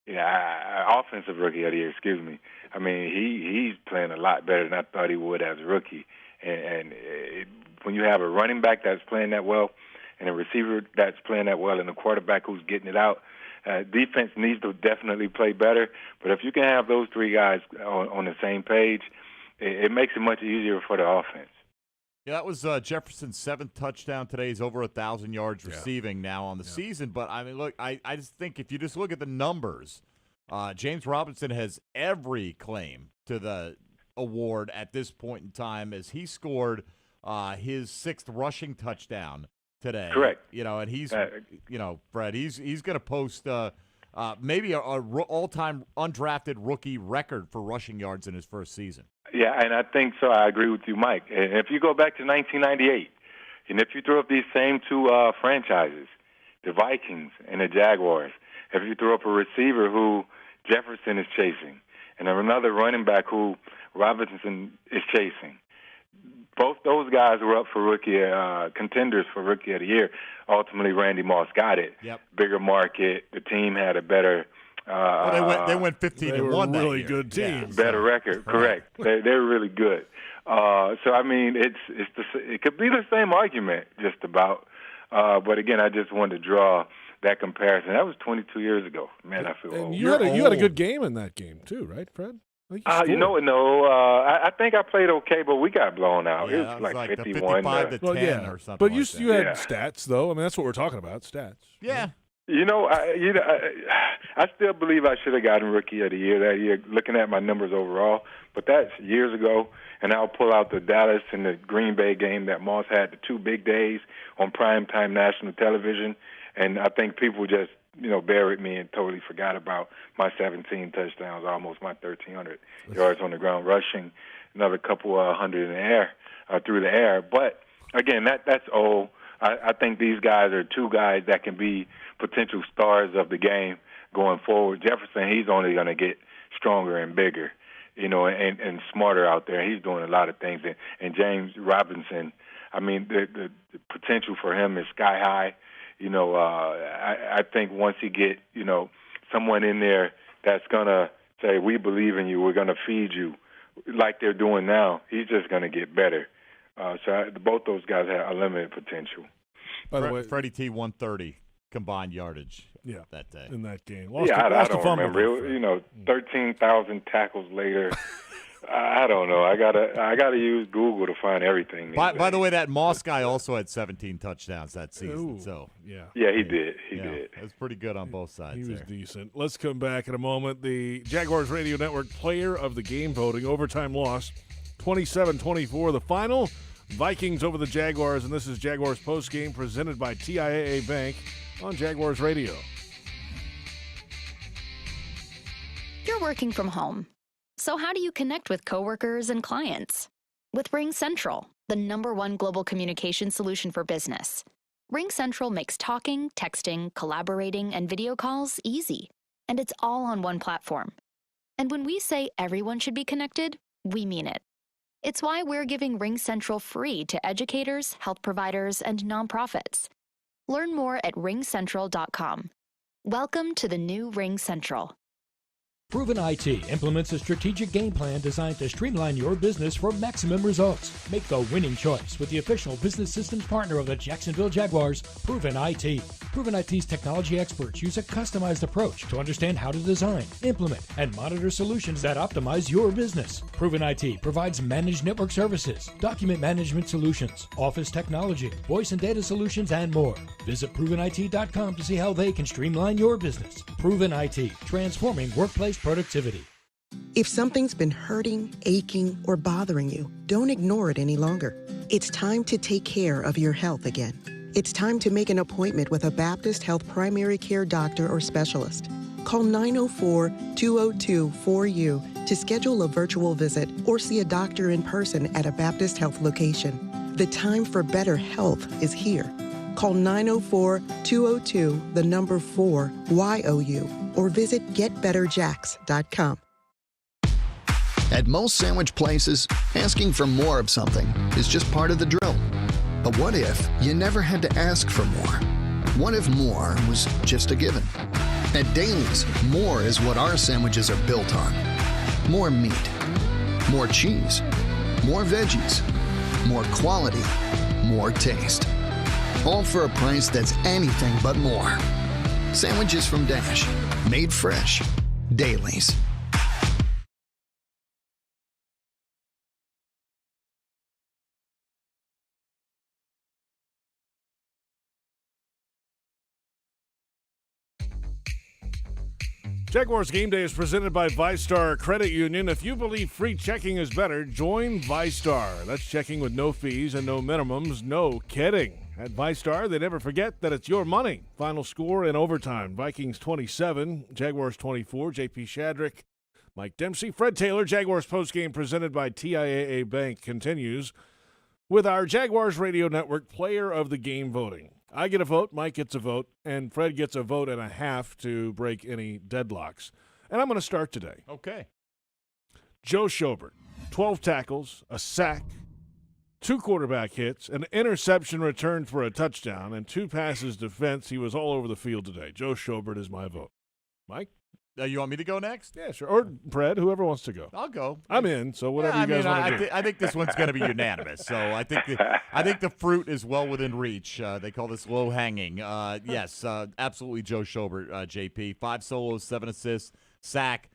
Yeah, Offensive Rookie of the Year. Excuse me. I mean, he's playing a lot better than I thought he would as a rookie. And when you have a running back that's playing that well, and a receiver that's playing that well, and a quarterback who's getting it out, defense needs to definitely play better. But if you can have those 3 guys on the same page, it makes it much easier for the offense.
Yeah, that was Jefferson's 7th touchdown today. He's over 1,000 yards receiving now on the season. But, I mean, look, I just think if you just look at the numbers, James Robinson has every claim to the award at this point in time as he scored his 6th rushing touchdown today.
Correct.
And he's, Fred, he's going to post maybe a all-time undrafted rookie record for rushing yards in his first season.
Yeah, and I think so. I agree with you, Mike. And if you go back to 1998, and if you throw up these same 2 franchises, the Vikings and the Jaguars, if you throw up a receiver who Jefferson is chasing and another running back who Robinson is chasing, both those guys were up for rookie contenders for Rookie of the Year. Ultimately, Randy Moss got it.
Yep.
Bigger market. The team had a better.
They went 15-1.
Really good team.
Better record. Correct. They were really good. So I mean, it could be the same argument just about. But again, I just wanted to draw that comparison. That was 22 years ago. Man, I feel
And
old.
you had a good game in that game too, right, Fred?
I think I played okay, but we got blown out.
Yeah,
it was like 51
to 10 or something.
But
like
you had stats, though. I mean, that's what we're talking about, stats.
Yeah.
I still believe I should have gotten Rookie of the Year that year, looking at my numbers overall. But that's years ago, and I'll pull out the Dallas and the Green Bay game that Moss had, the 2 big days on primetime national television, and I think people just buried me and totally forgot about my 17 touchdowns, almost my 1,300 yards on the ground rushing, another couple hundred in the air, through the air. But, again, that's old. I think these guys are 2 guys that can be potential stars of the game going forward. Jefferson, he's only going to get stronger and bigger, and smarter out there. He's doing a lot of things. And James Robinson, I mean, the potential for him is sky high. I think once you get, someone in there that's going to say, we believe in you, we're going to feed you, like they're doing now, he's just going to get better. Both those guys have unlimited potential.
By the way, Freddie T, 130 combined yardage that day.
In that game.
I don't remember. 13,000 tackles later. I don't know. I gotta use Google to find everything.
By the way, that Moss guy also had 17 touchdowns that season. So
yeah, he did. He did.
It was pretty good on both sides.
He was decent. Let's come back in a moment. The Jaguars Radio Network Player of the Game voting, overtime loss, 27-24. The final, Vikings over the Jaguars, and this is Jaguars Postgame presented by TIAA Bank on Jaguars Radio.
You're working from home. So how do you connect with coworkers and clients? With RingCentral, the #1 global communication solution for business. RingCentral makes talking, texting, collaborating, and video calls easy. And it's all on one platform. And when we say everyone should be connected, we mean it. It's why we're giving RingCentral free to educators, health providers, and nonprofits. Learn more at ringcentral.com. Welcome to the new RingCentral.
Proven IT implements a strategic game plan designed to streamline your business for maximum results. Make the winning choice with the official business systems partner of the Jacksonville Jaguars, Proven IT. Proven IT's technology experts use a customized approach to understand how to design, implement, and monitor solutions that optimize your business. Proven IT provides managed network services, document management solutions, office technology, voice and data solutions, and more. Visit ProvenIT.com to see how they can streamline your business. Proven IT, transforming workplace productivity.
If something's been hurting, aching, or bothering you, don't ignore it any longer. It's time to take care of your health again. It's time to make an appointment with a Baptist Health primary care doctor or specialist. Call 904-202-4U to schedule a virtual visit or see a doctor in person at a Baptist Health location. The time for better health is here. Call 904-202-4YOU or visit getbetterjacks.com.
At most sandwich places, asking for more of something is just part of the drill. But what if you never had to ask for more? What if more was just a given? At Daly's, more is what our sandwiches are built on. More meat, more cheese, more veggies, more quality, more taste. All for a price that's anything but more. Sandwiches from Dash, made fresh. Daly's.
Jaguars Game Day is presented by VyStar Credit Union. If you believe free checking is better, join VyStar. That's checking with no fees and no minimums. No kidding. At VyStar, they never forget that it's your money. Final score in overtime. Vikings 27, Jaguars 24. JP Shadrick, Mike Dempsey, Fred Taylor. Jaguars postgame presented by TIAA Bank continues with our Jaguars Radio Network Player of the Game voting. I get a vote, Mike gets a vote, and Fred gets a vote and a half to break any deadlocks. And I'm going to start today.
Okay.
Joe Schobert, 12 tackles, a sack, 2 quarterback hits, an interception returned for a touchdown, and 2 passes defense. He was all over the field today. Joe Schobert is my vote. Mike?
You want me to go next?
Yeah, sure. Or Brad, whoever wants to go.
I'll go.
I'm in, so whatever
Yeah,
you guys want to do.
I think this one's going to be unanimous. So I think the fruit is well within reach. They call this low hanging. Yes, absolutely. Joe Schobert, JP, 5 solos, 7 assists, sack,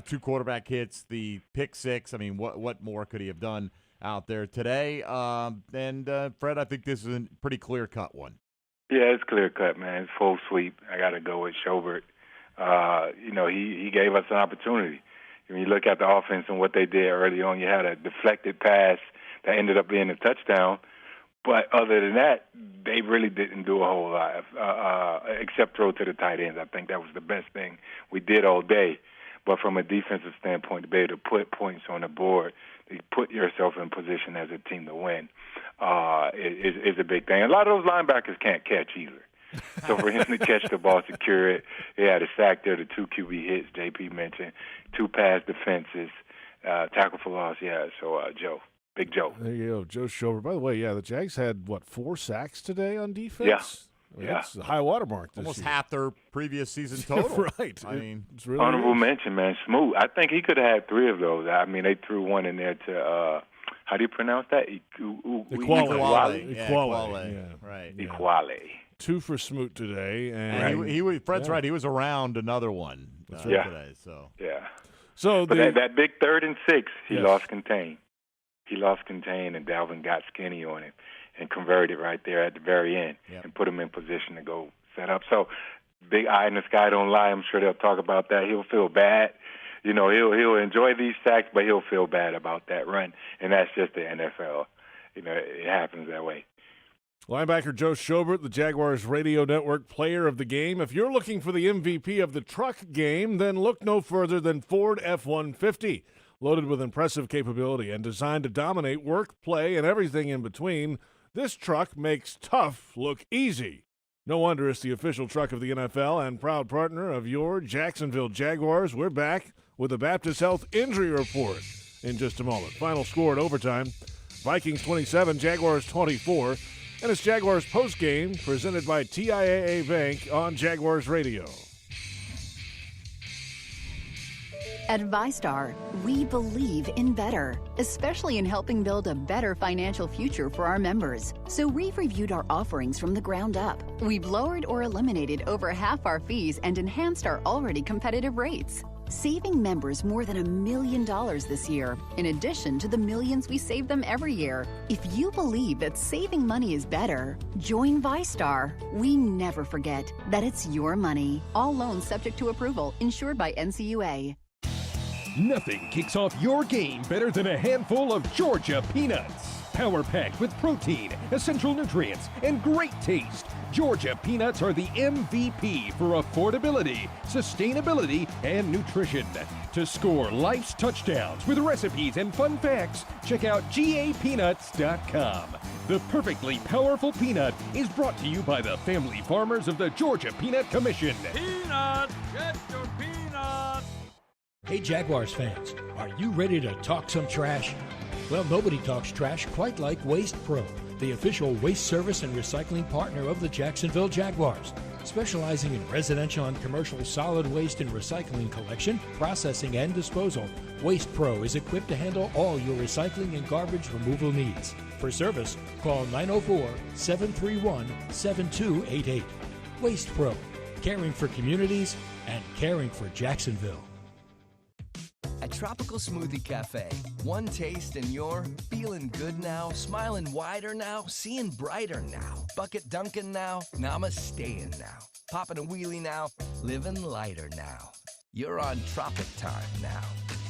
2 quarterback hits, the pick 6. I mean, what more could he have done out there today? And Fred, I think this is a pretty clear cut one.
Yeah, it's clear cut, man. It's full sweep. I got to go with Schobert. He gave us an opportunity. When you look at the offense and what they did early on, you had a deflected pass that ended up being a touchdown. But other than that, they really didn't do a whole lot, except throw to the tight ends. I think that was the best thing we did all day. But from a defensive standpoint, to be able to put points on the board, to put yourself in position as a team to win, is a big thing. A lot of those linebackers can't catch either. So for him to catch the ball, secure it, he had a sack there, the 2 QB hits JP mentioned, 2 pass defenses, tackle for loss. Yeah, so Big Joe.
There you go, Joe Schobert. By the way, the Jags had, 4 sacks today on defense?
Yeah.
That's a high watermark this
Almost
year.
half their previous season total.
Right.
I mean,
it's really
honorable mention, man. Smooth. I think he could have had 3 of those. I mean, they threw one in there to, how do you pronounce that?
Equale.
Yeah, right.
Equale.
2 for Smoot today.
And Fred's right. He was around another one today.
So
that big 3rd and 6, he lost contain. He lost contain, and Dalvin got skinny on it and converted right there at the very end and put him in position to go set up. So big eye in the sky don't lie. I'm sure they'll talk about that. He'll feel bad. He'll enjoy these sacks, but he'll feel bad about that run, and that's just the NFL. It happens that way.
Linebacker Joe Schobert, the Jaguars Radio Network Player of the Game. If you're looking for the MVP of the truck game, then look no further than Ford F-150. Loaded with impressive capability and designed to dominate work, play, and everything in between, this truck makes tough look easy. No wonder it's the official truck of the NFL and proud partner of your Jacksonville Jaguars. We're back with the Baptist Health Injury Report in just a moment. Final score at overtime, Vikings 27, Jaguars 24. And it's Jaguars Postgame, presented by TIAA Bank on Jaguars Radio.
At ViStar, we believe in better, especially in helping build a better financial future for our members. So we've reviewed our offerings from the ground up. We've lowered or eliminated over half our fees and enhanced our already competitive rates, saving members more than $1 million this year, in addition to the millions we save them every year. If you believe that saving money is better, join ViStar. We never forget that it's your money. All loans subject to approval, insured by NCUA.
Nothing kicks off your game better than a handful of Georgia peanuts. Power-packed with protein, essential nutrients, and great taste, Georgia peanuts are the MVP for affordability, sustainability, and nutrition. To score life's touchdowns with recipes and fun facts, check out GAPeanuts.com. The perfectly powerful peanut is brought to you by the family farmers of the Georgia Peanut Commission.
Peanut! Get your peanut!
Hey Jaguars fans, are you ready to talk some trash? Well, nobody talks trash quite like Waste Pro, the official waste service and recycling partner of the Jacksonville Jaguars. Specializing in residential and commercial solid waste and recycling collection, processing, and disposal, Waste Pro is equipped to handle all your recycling and garbage removal needs. For service, call 904-731-7288. Waste Pro, caring for communities and caring for Jacksonville.
At Tropical Smoothie Cafe, one taste and you're feeling good now, smiling wider now, seeing brighter now, bucket dunking now, namasteing now, popping a wheelie now, living lighter now. You're on Tropic Time now.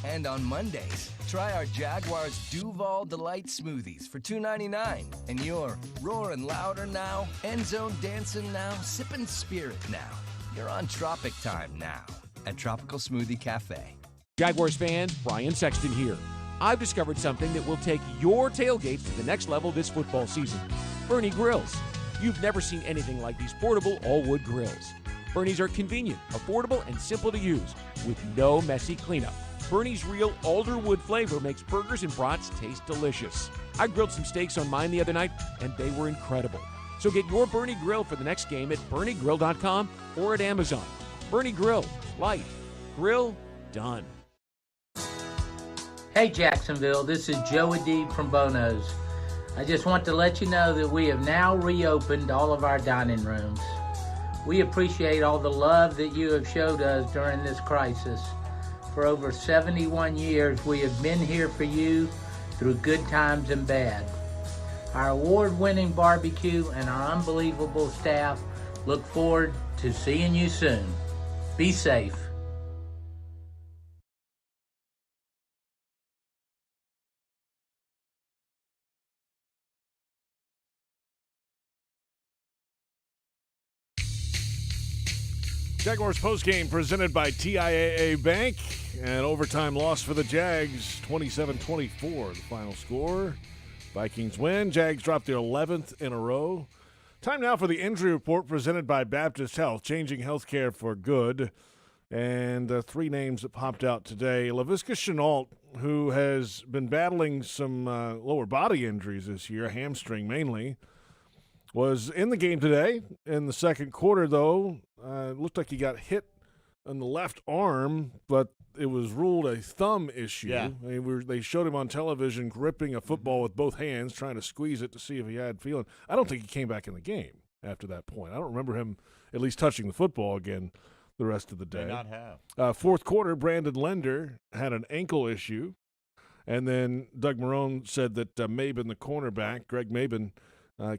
And on Mondays, try our Jaguars Duval Delight Smoothies for $2.99. And you're roaring louder now, end zone dancing now, sipping spirit now. You're on Tropic Time now at Tropical Smoothie Cafe.
Jaguars fans, Brian Sexton here. I've discovered something that will take your tailgates to the next level this football season. Bernie Grills. You've never seen anything like these portable all-wood grills. Bernie's are convenient, affordable, and simple to use with no messy cleanup. Bernie's real alder wood flavor makes burgers and brats taste delicious. I grilled some steaks on mine the other night, and they were incredible. So get your Bernie Grill for the next game at BernieGrill.com or at Amazon. Bernie Grill. Light. Grill done.
Hey Jacksonville, this is Joe Adib from Bono's. I just want to let you know that we have now reopened all of our dining rooms. We appreciate all the love that you have showed us during this crisis. For over 71 years, we have been here for you through good times and bad. Our award-winning barbecue and our unbelievable staff look forward to seeing you soon. Be safe.
Jaguars postgame presented by TIAA Bank. An overtime loss for the Jags, 27-24, the final score. Vikings win. Jags drop their 11th in a row. Time now for the injury report presented by Baptist Health, changing healthcare for good. And three names that popped out today. Laviska Shenault, who has been battling some lower body injuries this year, hamstring mainly, was in the game today. In the second quarter, though, it looked like he got hit on the left arm, but it was ruled a thumb issue.
Yeah.
They showed him on television gripping a football with both hands, trying to squeeze it to see if he had feeling. I don't think he came back in the game after that point. I don't remember him at least touching the football again the rest of the day.
May not have.
Fourth quarter, Brandon Linder had an ankle issue, and then Doug Marrone said that Mabin, the cornerback, Greg Mabin,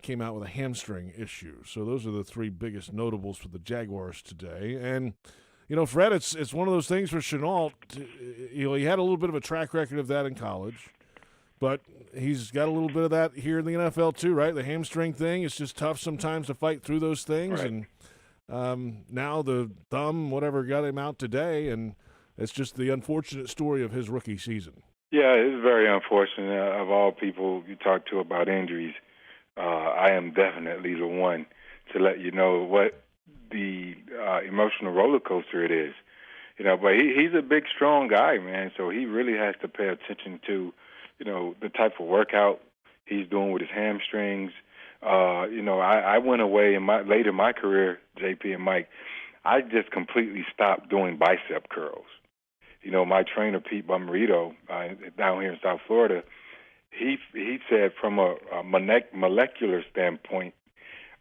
came out with a hamstring issue. So those are the three biggest notables for the Jaguars today. And, you know, Fred, it's one of those things for Shenault. You know, he had a little bit of a track record of that in college, but he's got a little bit of that here in the NFL too, right? The hamstring thing, it's just tough sometimes to fight through those things.
Right.
And now the thumb, whatever, got him out today, and it's just the unfortunate story of his rookie season.
Yeah, it's very unfortunate. Of all people you talk to about injuries, I am definitely the one to let you know what the emotional roller coaster it is. You know, but he's a big, strong guy, man, so he really has to pay attention to, you know, the type of workout he's doing with his hamstrings. You know, I went away late in my career, JP and Mike, I just completely stopped doing bicep curls. You know, my trainer, Pete Bomarito, down here in South Florida, he said from a molecular standpoint,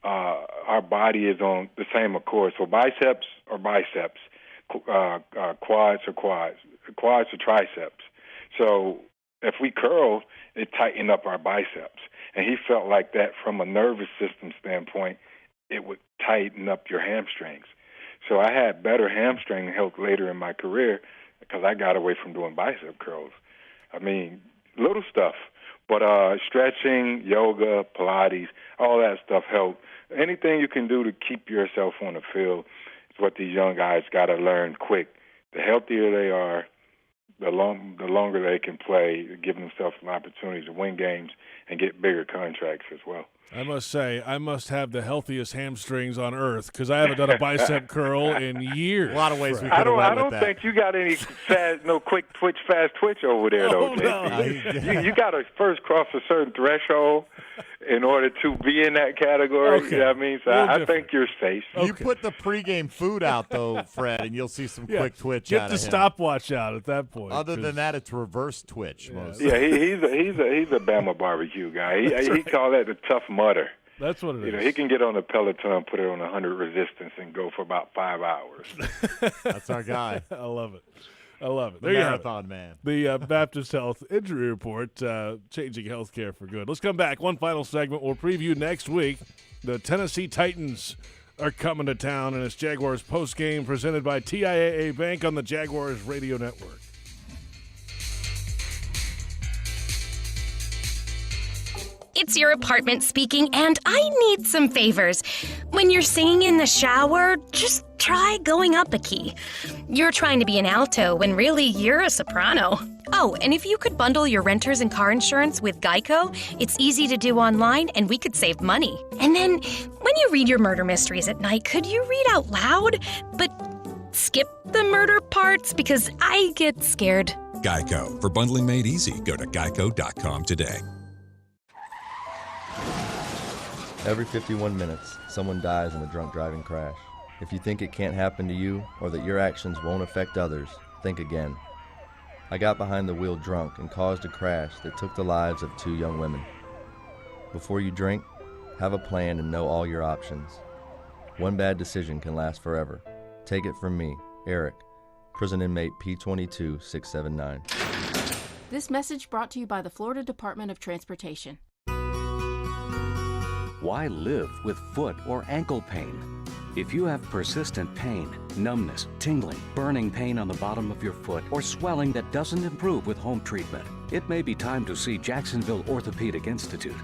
our body is on the same accord. So biceps are biceps, quads are quads, quads are triceps. So if we curl, it tighten up our biceps. And he felt like that from a nervous system standpoint, it would tighten up your hamstrings. So I had better hamstring health later in my career because I got away from doing bicep curls. I mean, little stuff. But stretching, yoga, Pilates, all that stuff help. Anything you can do to keep yourself on the field is what these young guys got to learn quick. The healthier they are, the longer they can play, give themselves an opportunity to win games and get bigger contracts as well.
I must say, I must have the healthiest hamstrings on earth because I haven't done a bicep curl in years.
A lot of ways we could
I
have went
don't
with that.
think you got any quick twitch, fast twitch over there, though.
No.
You got to first cross a certain threshold in order to be in that category.
Okay.
You know what I mean? So I think you're safe.
You put the pregame food out, though, Fred, and you'll see some quick twitch
Get
out
the
of him.
stopwatch out at that point.
Other than that, it's reverse twitch. Mostly.
Yeah, he's a Bama barbecue guy. He call that the tough mudder.
That's what it is.
You know, he can get on the Peloton, put it on 100 resistance, and go for about 5 hours.
That's our guy.
I love it. I love it.
The
There you have
marathon
it.
man.
The Baptist Health Injury Report, changing healthcare for good. Let's come back. One final segment. We'll preview next week. The Tennessee Titans are coming to town, and it's Jaguars postgame presented by TIAA Bank on the Jaguars Radio Network.
It's your apartment speaking, and I need some favors. When you're singing in the shower, just try going up a key. You're trying to be an alto when really you're a soprano. Oh, and if you could bundle your renters and car insurance with Geico, it's easy to do online and we could save money. And then, when you read your murder mysteries at night, could you read out loud? But skip the murder parts because I get scared.
Geico. For bundling made easy, go to geico.com today.
Every 51 minutes, someone dies in a drunk driving crash.
If you think it can't happen to you or that your actions won't affect others, think again. I got behind the wheel drunk and caused a crash that took the lives of 2 young women. Before you drink, have a plan and know all your options. One bad decision can last forever. Take it from me, Eric, prison inmate P22679.
This message brought to you by the Florida Department of Transportation.
Why live with foot or ankle pain? If you have persistent pain, numbness, tingling, burning pain on the bottom of your foot, or swelling that doesn't improve with home treatment, it may be time to see Jacksonville Orthopedic Institute.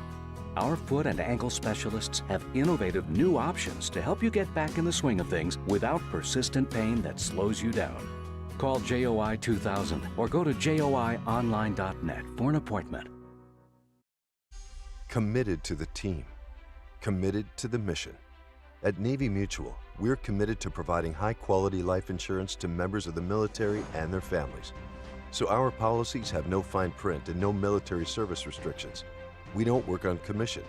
Our foot and ankle specialists have innovative new options to help you get back in the swing of things without persistent pain that slows you down. Call JOI 2000 or go to joionline.net for an appointment.
Committed to the team. Committed to the mission. At Navy Mutual, we're committed to providing high-quality life insurance to members of the military and their families. So our policies have no fine print and no military service restrictions. We don't work on commission.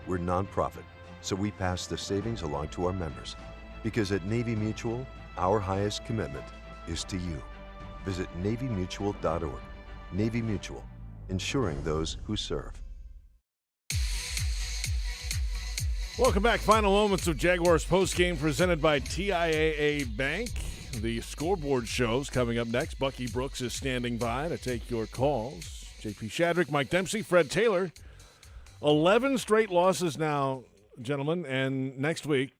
We're nonprofit, so we pass the savings along to our members. Because at Navy Mutual, our highest commitment is to you. Visit NavyMutual.org. Navy Mutual, insuring those who serve.
Welcome back. Final moments of Jaguars postgame presented by TIAA Bank. The Scoreboard Show is coming up next. Bucky Brooks is standing by to take your calls. JP Shadrick, Mike Dempsey, Fred Taylor. 11 straight losses now, gentlemen, and next week,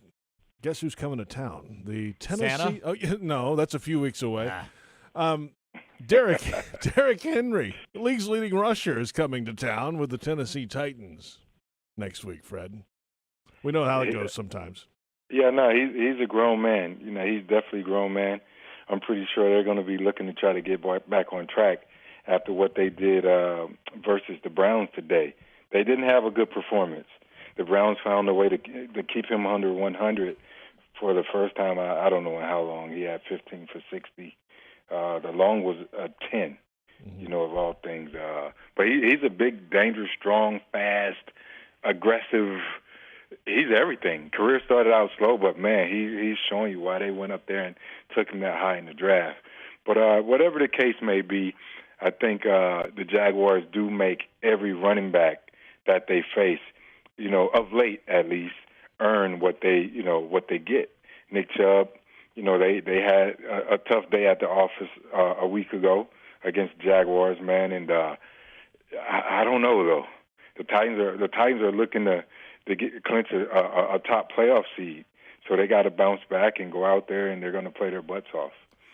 guess who's coming to town? The Tennessee.
Santa?
Oh, no, that's a few weeks away. Derrick Henry, the league's leading rusher, is coming to town with the Tennessee Titans next week, Fred. We know how it goes sometimes.
Yeah, no, he's a grown man. You know, he's definitely a grown man. I'm pretty sure they're going to be looking to try to get back on track after what they did versus the Browns today. They didn't have a good performance. The Browns found a way to keep him under 100 for the first time. I don't know how long. He had 15 for 60. The long was 10, you know, of all things. But he's a big, dangerous, strong, fast, aggressive. He's everything. Career started out slow, but, man, he's showing you why they went up there and took him that high in the draft. But whatever the case may be, I think the Jaguars do make every running back that they face, you know, of late at least, earn what they get. Nick Chubb, you know, they had a tough day at the office a week ago against the Jaguars, man, and I don't know though. The Titans are looking to clinch a top playoff seed, so they got to bounce back and go out there and they're going to play their butts off.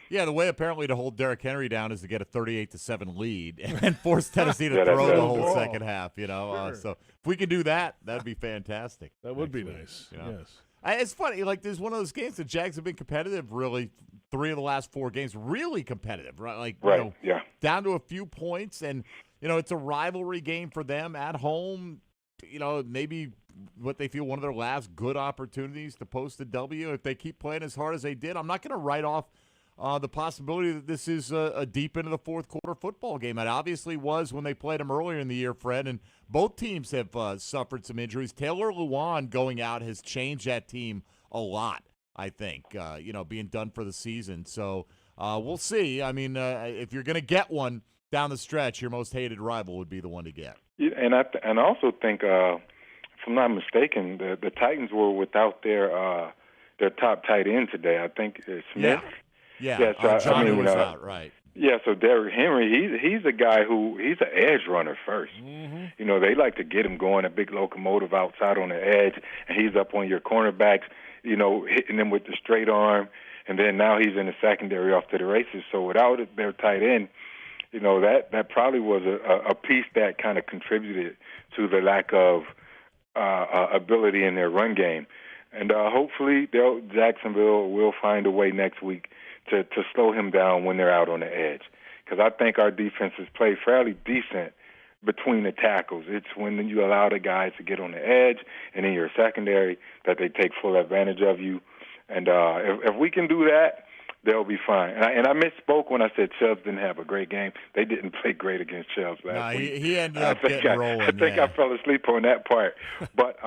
Yeah, the way apparently to hold Derrick Henry down is to get a 38-7 lead and force Tennessee to throw the whole second half. You know, so if we could do that, that'd be fantastic.
That would be nice. You know? Yes.
It's funny. Like, there's one of those games. The Jags have been competitive. Really, 3 of the last 4 games, really competitive. Right? Like, you know,
yeah,
down to a few points, and you know, it's a rivalry game for them at home. You know, maybe what they feel one of their last good opportunities to post a W. If they keep playing as hard as they did, I'm not going to write off the possibility that this is a deep into the fourth quarter football game. It obviously was when they played them earlier in the year, Fred, and both teams have suffered some injuries. Taylor Lewan going out has changed that team a lot, I think, you know, being done for the season. So we'll see. I mean, if you're going to get one down the stretch, your most hated rival would be the one to get.
Yeah, and I also think, if I'm not mistaken, the Titans were without their top tight end today. I think Smith.
Yeah, so, Johnny was out, right.
Yeah, so Derrick Henry, he's a guy he's an edge runner first.
Mm-hmm.
You know, they like to get him going, a big locomotive outside on the edge, and he's up on your cornerbacks, you know, hitting them with the straight arm, and then now he's in the secondary off to the races. So without their tight end, you know, that probably was a piece that kind of contributed to the lack of ability in their run game. And hopefully Jacksonville will find a way next week to slow him down when they're out on the edge. Because I think our defense has played fairly decent between the tackles. It's when you allow the guys to get on the edge and in your secondary that they take full advantage of you. And if we can do that, they'll be fine. And I misspoke when I said Chubbs didn't have a great game. They didn't play great against Chubbs last week.
He ended up getting rolling.
I think I fell asleep on that part. But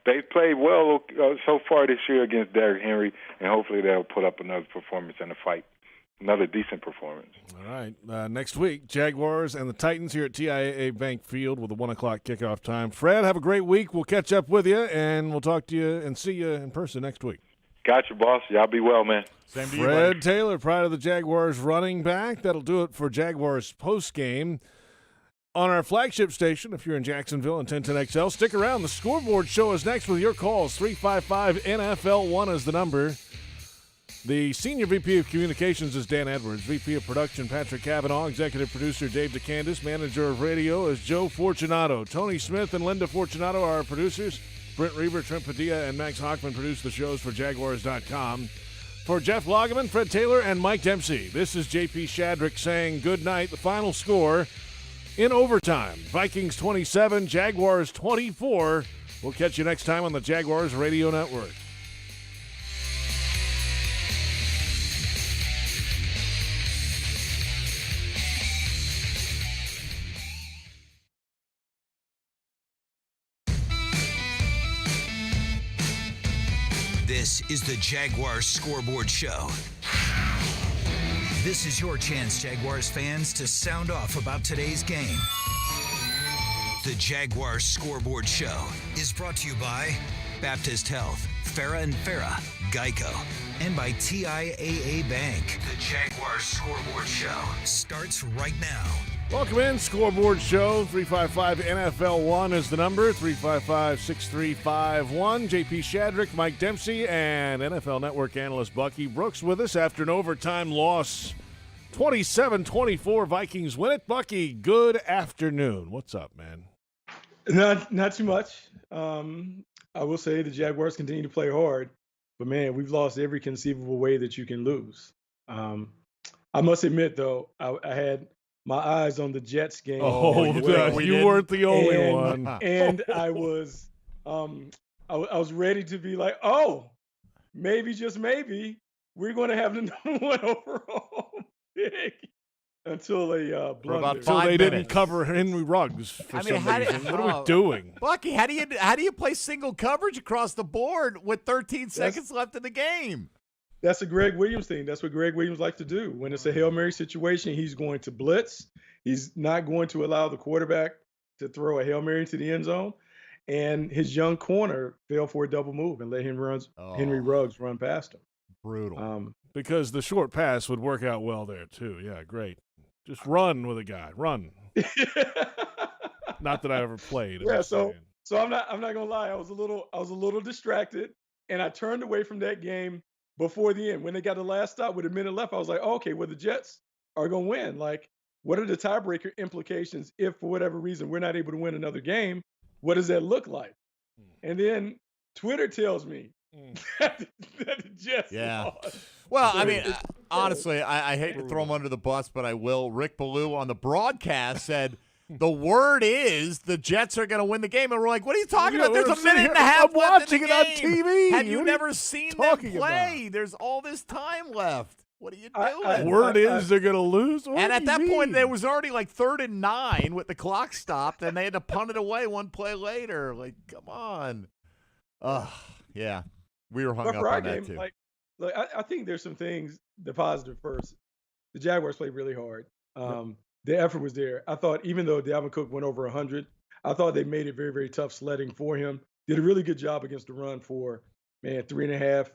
they played well so far this year against Derrick Henry, and hopefully they'll put up another performance in the fight. Another decent performance.
All right. Next week, Jaguars and the Titans here at TIAA Bank Field with a 1 o'clock kickoff time. Fred, have a great week. We'll catch up with you, and we'll talk to you and see you in person next week.
Got you, boss. Y'all be well, man.
Same to you,
Fred
buddy.
Taylor, pride of the Jaguars running back. That'll do it for Jaguars postgame. On our flagship station, if you're in Jacksonville and 1010XL, stick around. The Scoreboard Show is next with your calls. 355-NFL1 is the number. The Senior VP of Communications is Dan Edwards. VP of Production, Patrick Cavanaugh. Executive Producer, Dave DeCandis. Manager of Radio is Joe Fortunato. Tony Smith and Linda Fortunato are our producers. Brent Reber, Trent Padilla, and Max Hockman produce the shows for Jaguars.com. For Jeff Lageman, Fred Taylor, and Mike Dempsey, this is J.P. Shadrick saying good night. The final score in overtime, Vikings 27, Jaguars 24. We'll catch you next time on the Jaguars Radio Network.
This is the Jaguars Scoreboard Show. This is your chance, Jaguars fans, to sound off about today's game. The Jaguars Scoreboard Show is brought to you by Baptist Health, Farah and Farah, Geico, and by TIAA Bank. The Jaguars Scoreboard Show starts right now.
Welcome in, Scoreboard Show. 355-NFL1 is the number. 355-6351. J.P. Shadrick, Mike Dempsey, and NFL Network analyst Bucky Brooks with us after an overtime loss. 27-24, Vikings win it. Bucky, good afternoon. What's up, man?
Not too much. I will say the Jaguars continue to play hard, but, man, we've lost every conceivable way that you can lose. I must admit, though, I had – my eyes on the Jets game.
You weren't the only one.
And I was ready to be like, oh, maybe, just maybe, we're going to have the number one overall pick until they blundered.
Until they didn't cover Henry Ruggs for some reason. What are we doing?
Bucky, how do you play single coverage across the board with 13 seconds left in the game?
That's a Greg Williams thing. That's what Greg Williams likes to do. When it's a Hail Mary situation, he's going to blitz. He's not going to allow the quarterback to throw a Hail Mary into the end zone. And his young corner fell for a double move and let Henry Ruggs run past him.
Brutal.
Because the short pass would work out well there, too. Yeah, great. Just run with a guy. Run. Not that I ever played.
Yeah, so I'm not gonna lie. I was a little distracted, and I turned away from that game before the end. When they got the last stop with a minute left, I was like, oh, okay, well, the Jets are going to win. Like, what are the tiebreaker implications if, for whatever reason, we're not able to win another game? What does that look like? And then Twitter tells me that the Jets lost.
Well, I mean, honestly, I hate to throw him under the bus, but I will. Rick Ballou on the broadcast said, the word is the Jets are going to win the game. And we're like, what are you talking about? There's a minute and a half left in the game.
I'm watching it on TV.
Have you never seen them play? There's all this time left. What are you doing?
Word is they're going to lose.
And at that point, there was already like 3rd and 9 with the clock stopped, and they had to punt it away one play later. Like, come on. Yeah. We were hung up on that, too.
Look, I think there's some things, the positive first. The Jaguars played really hard. The effort was there. I thought even though Dalvin Cook went over 100, I thought they made it very, very tough sledding for him. Did a really good job against the run for, 3.5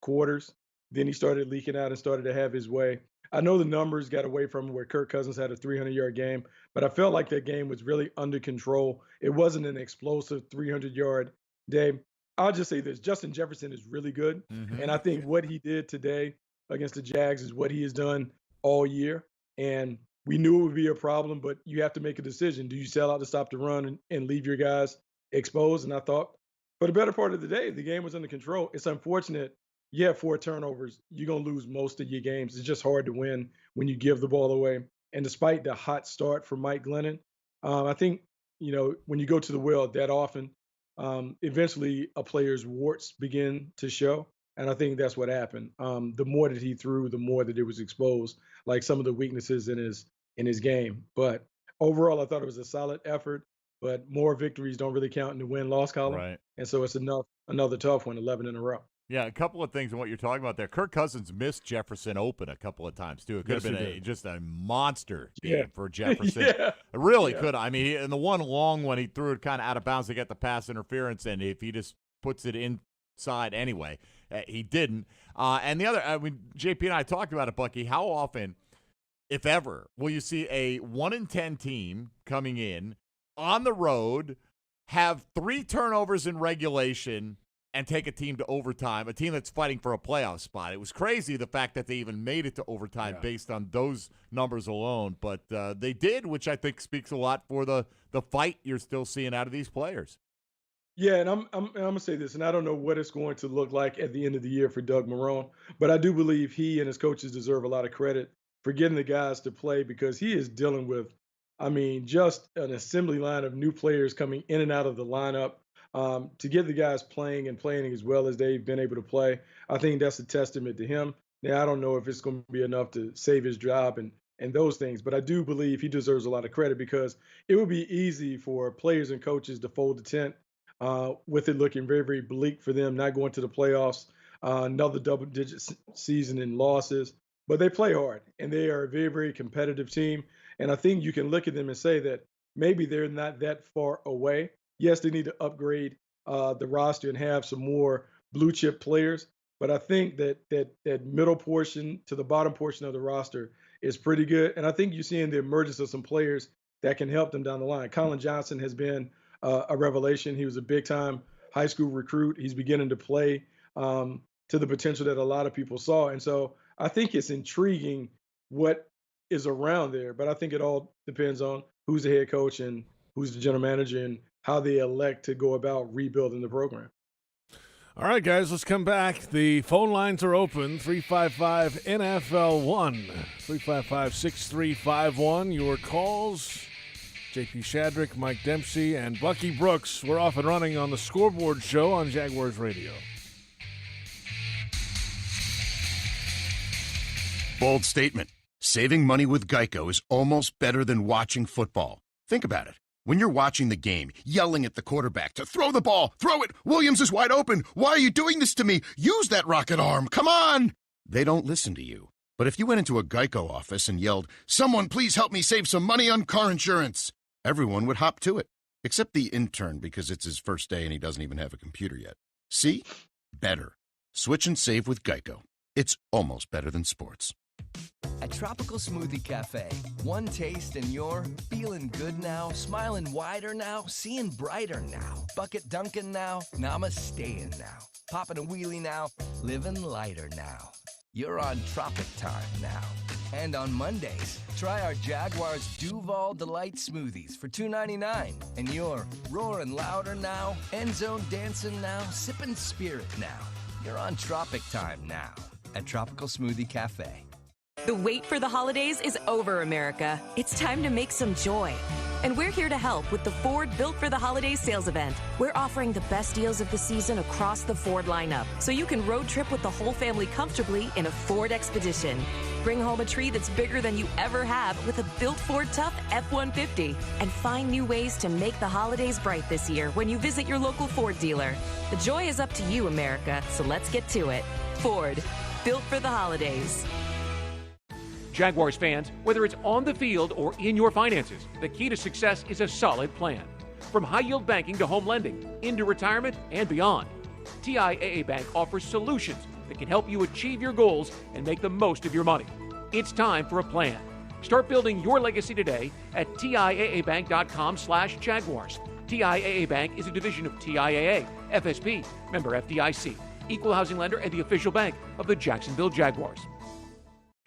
quarters. Then he started leaking out and started to have his way. I know the numbers got away from him where Kirk Cousins had a 300-yard game, but I felt like that game was really under control. It wasn't an explosive 300-yard day. I'll just say this. Justin Jefferson is really good, and I think what he did today against the Jags is what he has done all year. And we knew it would be a problem, but you have to make a decision. Do you sell out to stop the run and leave your guys exposed? And I thought for the better part of the day, the game was under control. It's unfortunate. You have 4 turnovers. You're going to lose most of your games. It's just hard to win when you give the ball away. And despite the hot start for Mike Glennon, I think, when you go to the well that often, eventually a player's warts begin to show. And I think that's what happened. The more that he threw, the more that it was exposed, like some of the weaknesses in his game. But overall, I thought it was a solid effort. But more victories don't really count in the win-loss column.
Right.
And so it's another tough one, 11 in a row.
Yeah, a couple of things in what you're talking about there. Kirk Cousins missed Jefferson open a couple of times, too. It could have been just a monster game for Jefferson. It really could. I mean, in the one long one, he threw it kind of out of bounds to get the pass interference, and if he just puts it inside anyway, he didn't. And the other, I mean, JP and I talked about it, Bucky. How often, if ever, will you see a 1-10 team coming in on the road, have 3 turnovers in regulation, and take a team to overtime, a team that's fighting for a playoff spot? It was crazy, the fact that they even made it to overtime based on those numbers alone. But they did, which I think speaks a lot for the fight you're still seeing out of these players.
Yeah, and I'm going to say this, and I don't know what it's going to look like at the end of the year for Doug Marrone, but I do believe he and his coaches deserve a lot of credit for getting the guys to play, because he is dealing with, I mean, just an assembly line of new players coming in and out of the lineup. To get the guys playing and playing as well as they've been able to play, I think that's a testament to him. Now, I don't know if it's going to be enough to save his job and those things, but I do believe he deserves a lot of credit, because it would be easy for players and coaches to fold the tent with it looking very, very bleak for them, not going to the playoffs, another double-digit season in losses. But they play hard, and they are a very, very competitive team. And I think you can look at them and say that maybe they're not that far away. Yes, they need to upgrade the roster and have some more blue chip players. But I think that middle portion to the bottom portion of the roster is pretty good. And I think you're seeing the emergence of some players that can help them down the line. Colin Johnson has been a revelation. He was a big time high school recruit. He's beginning to play to the potential that a lot of people saw. And so I think it's intriguing what is around there. But I think it all depends on who's the head coach and who's the general manager and how they elect to go about rebuilding the program.
All right, guys, let's come back. The phone lines are open, 355-NFL-1, 355-6351. Your calls, JP Shadrick, Mike Dempsey, and Bucky Brooks. We're off and running on the Scoreboard Show on Jaguars Radio.
Bold statement. Saving money with Geico is almost better than watching football. Think about it. When you're watching the game, yelling at the quarterback to throw the ball, throw it, Williams is wide open, why are you doing this to me? Use that rocket arm, come on! They don't listen to you. But if you went into a Geico office and yelled, someone please help me save some money on car insurance, everyone would hop to it. Except the intern, because it's his first day and he doesn't even have a computer yet. See? Better. Switch and save with Geico. It's almost better than sports.
At Tropical Smoothie Cafe, one taste and you're feeling good now, smiling wider now, seeing brighter now, bucket dunking now, namasteing now, popping a wheelie now, living lighter now. You're on Tropic Time now. And on Mondays, try our Jaguars Duval Delight Smoothies for $2.99. And you're roaring louder now, end zone dancing now, sipping spirit now. You're on Tropic Time now at Tropical Smoothie Cafe.
The wait for the holidays is over, America. It's time to make some joy. And we're here to help with the Ford Built for the Holidays sales event. We're offering the best deals of the season across the Ford lineup, so you can road trip with the whole family comfortably in a Ford Expedition. Bring home a tree that's bigger than you ever have with a built Ford Tough F-150. And find new ways to make the holidays bright this year when you visit your local Ford dealer. The joy is up to you, America, so let's get to it. Ford, built for the holidays.
Jaguars fans, whether it's on the field or in your finances, the key to success is a solid plan. From high-yield banking to home lending, into retirement and beyond, TIAA Bank offers solutions that can help you achieve your goals and make the most of your money. It's time for a plan. Start building your legacy today at TIAABank.com/Jaguars. TIAA Bank is a division of TIAA, FSB, member FDIC, equal housing lender, and the official bank of the Jacksonville Jaguars.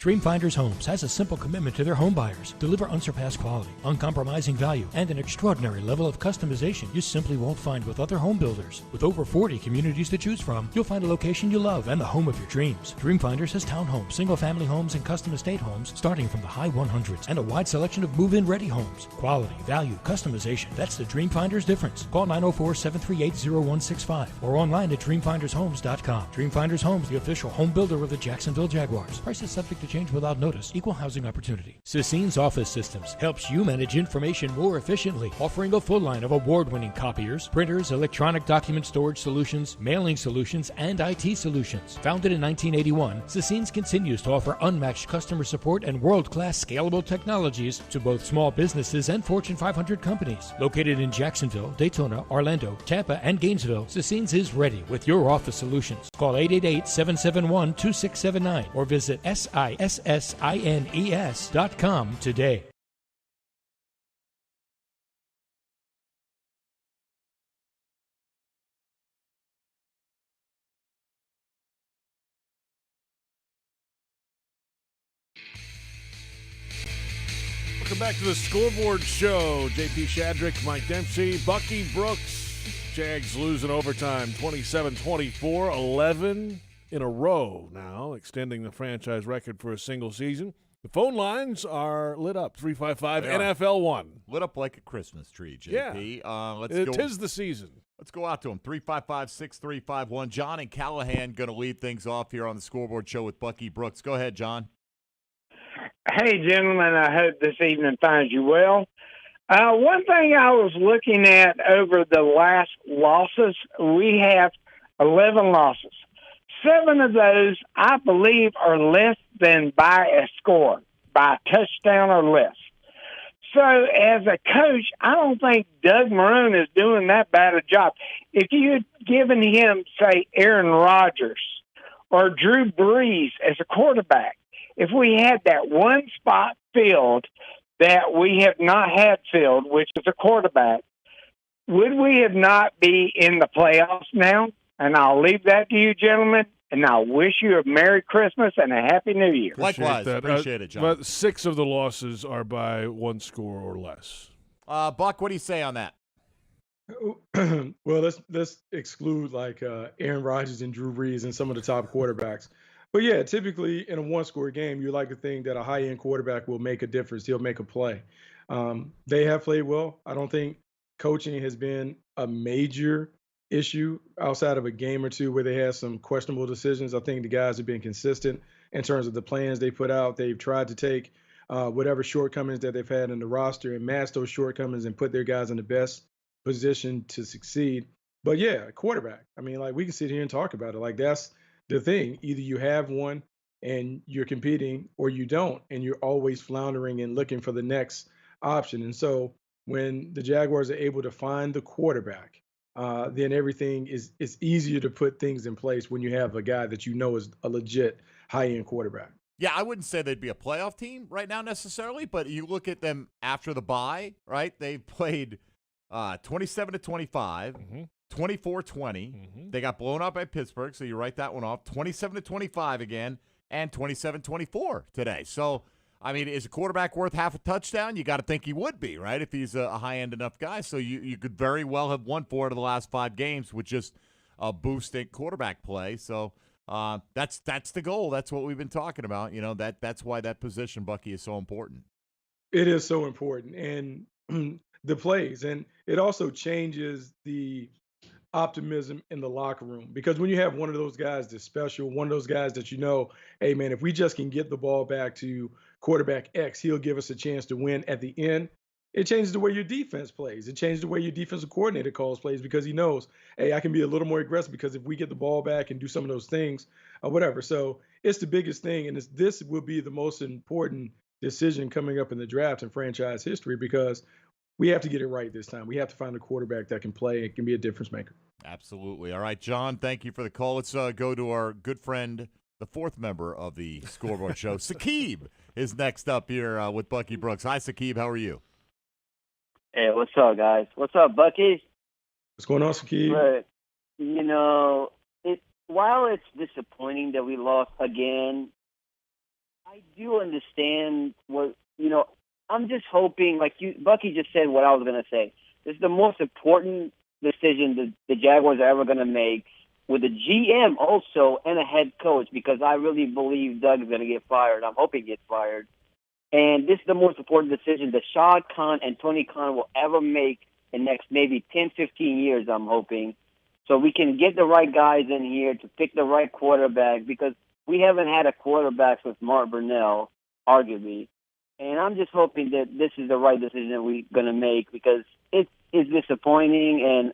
Dreamfinders Homes has a simple commitment to their home buyers. Deliver unsurpassed quality, uncompromising value, and an extraordinary level of customization you simply won't find with other home builders. With over 40 communities to choose from, you'll find a location you love and the home of your dreams. Dreamfinders has townhomes, single-family homes, and custom estate homes starting from the high 100s and a wide selection of move-in ready homes. Quality, value, customization. That's the Dreamfinders difference. Call 904-738-0165 or online at dreamfindershomes.com. Dreamfinders Homes, the official home builder of the Jacksonville Jaguars. Prices subject to change without notice. Equal housing opportunity. Sassine's Office Systems helps you manage information more efficiently, offering a full line of award-winning copiers, printers, electronic document storage solutions, mailing solutions, and IT solutions. Founded in 1981, Sassine's continues to offer unmatched customer support and world-class scalable technologies to both small businesses and Fortune 500 companies. Located in Jacksonville, Daytona, Orlando, Tampa, and Gainesville, Sassine's is ready with your office solutions. Call 888-771-2679 or visit SISSINES.com today.
Welcome back to the Scoreboard Show. JP Shadrick, Mike Dempsey, Bucky Brooks. Jags lose in overtime, 27-24, 11 in a row now, extending the franchise record for a single season. The phone lines are lit up, 355 NFL 1.
Lit up like a Christmas tree, JP.
Yeah,
Let's go.
Tis the season.
Let's go out to them, 355-6351. John and Callahan going to lead things off here on the Scoreboard Show with Bucky Brooks. Go ahead, John.
Hey, gentlemen, I hope this evening finds you well. One thing I was looking at over the last losses, we have 11 losses. 7 of those, I believe, are less than by a score, by a touchdown or less. So as a coach, I don't think Doug Marrone is doing that bad a job. If you had given him, say, Aaron Rodgers or Drew Brees as a quarterback, if we had that one spot filled that we have not had filled, which is a quarterback, would we have not be in the playoffs now? And I'll leave that to you, gentlemen, and I wish you a Merry Christmas and a Happy New Year.
Likewise. Appreciate it, John.
But 6 of the losses are by one score or less.
Buck, what do you say on that?
Well, let's exclude like Aaron Rodgers and Drew Brees and some of the top quarterbacks. But yeah, typically in a one-score game, you like to think that a high-end quarterback will make a difference. He'll make a play. They have played well. I don't think coaching has been a major issue outside of a game or two where they had some questionable decisions. I think the guys have been consistent in terms of the plans they put out. They've tried to take whatever shortcomings that they've had in the roster and match those shortcomings and put their guys in the best position to succeed. But yeah, quarterback. I mean, like we can sit here and talk about it. Like that's the thing. Either you have one and you're competing or you don't, and you're always floundering and looking for the next option. And so when the Jaguars are able to find the quarterback, then everything is easier to put things in place when you have a guy that you know is a legit high-end quarterback.
Yeah, I wouldn't say they'd be a playoff team right now necessarily, but you look at them after the bye, right? They've played 27-25, 24-20. They got blown out by Pittsburgh, so you write that one off. 27-25 again, and 27-24 today. So, I mean, is a quarterback worth half a touchdown? You got to think he would be, right, if he's a high-end enough guy. So you could very well have won 4 out of the last 5 games with just a boosting quarterback play. So that's the goal. That's what we've been talking about. You know, that's why that position, Bucky, is so important.
It is so important. And the plays, and it also changes the optimism in the locker room, because when you have one of those guys that's special, one of those guys that you know, hey man, if we just can get the ball back to quarterback X, he'll give us a chance to win at the end. It changes the way your defense plays. It changes the way your defensive coordinator calls plays, because he knows, hey, I can be a little more aggressive because if we get the ball back and do some of those things or whatever. So it's the biggest thing, and this will be the most important decision coming up in the draft in franchise history, because we have to get it right this time. We have to find a quarterback that can play and can be a difference maker.
Absolutely. All right, John, thank you for the call. Let's go to our good friend, the 4th member of the Scoreboard Show. Sakib is next up here with Bucky Brooks. Hi, Sakib. How are you?
Hey, what's up, guys? What's up, Bucky?
What's going on, Sakib?
But, you know, while it's disappointing that we lost again, I do understand what, I'm just hoping, like Bucky just said what I was going to say. This is the most important decision the Jaguars are ever going to make, with a GM also and a head coach, because I really believe Doug is going to get fired. I'm hoping he gets fired. And this is the most important decision that Shad Khan and Tony Khan will ever make in the next maybe 10, 15 years, I'm hoping. So we can get the right guys in here to pick the right quarterback, because we haven't had a quarterback with Mark Brunell, arguably. And I'm just hoping that this is the right decision that we're going to make, because it's disappointing. And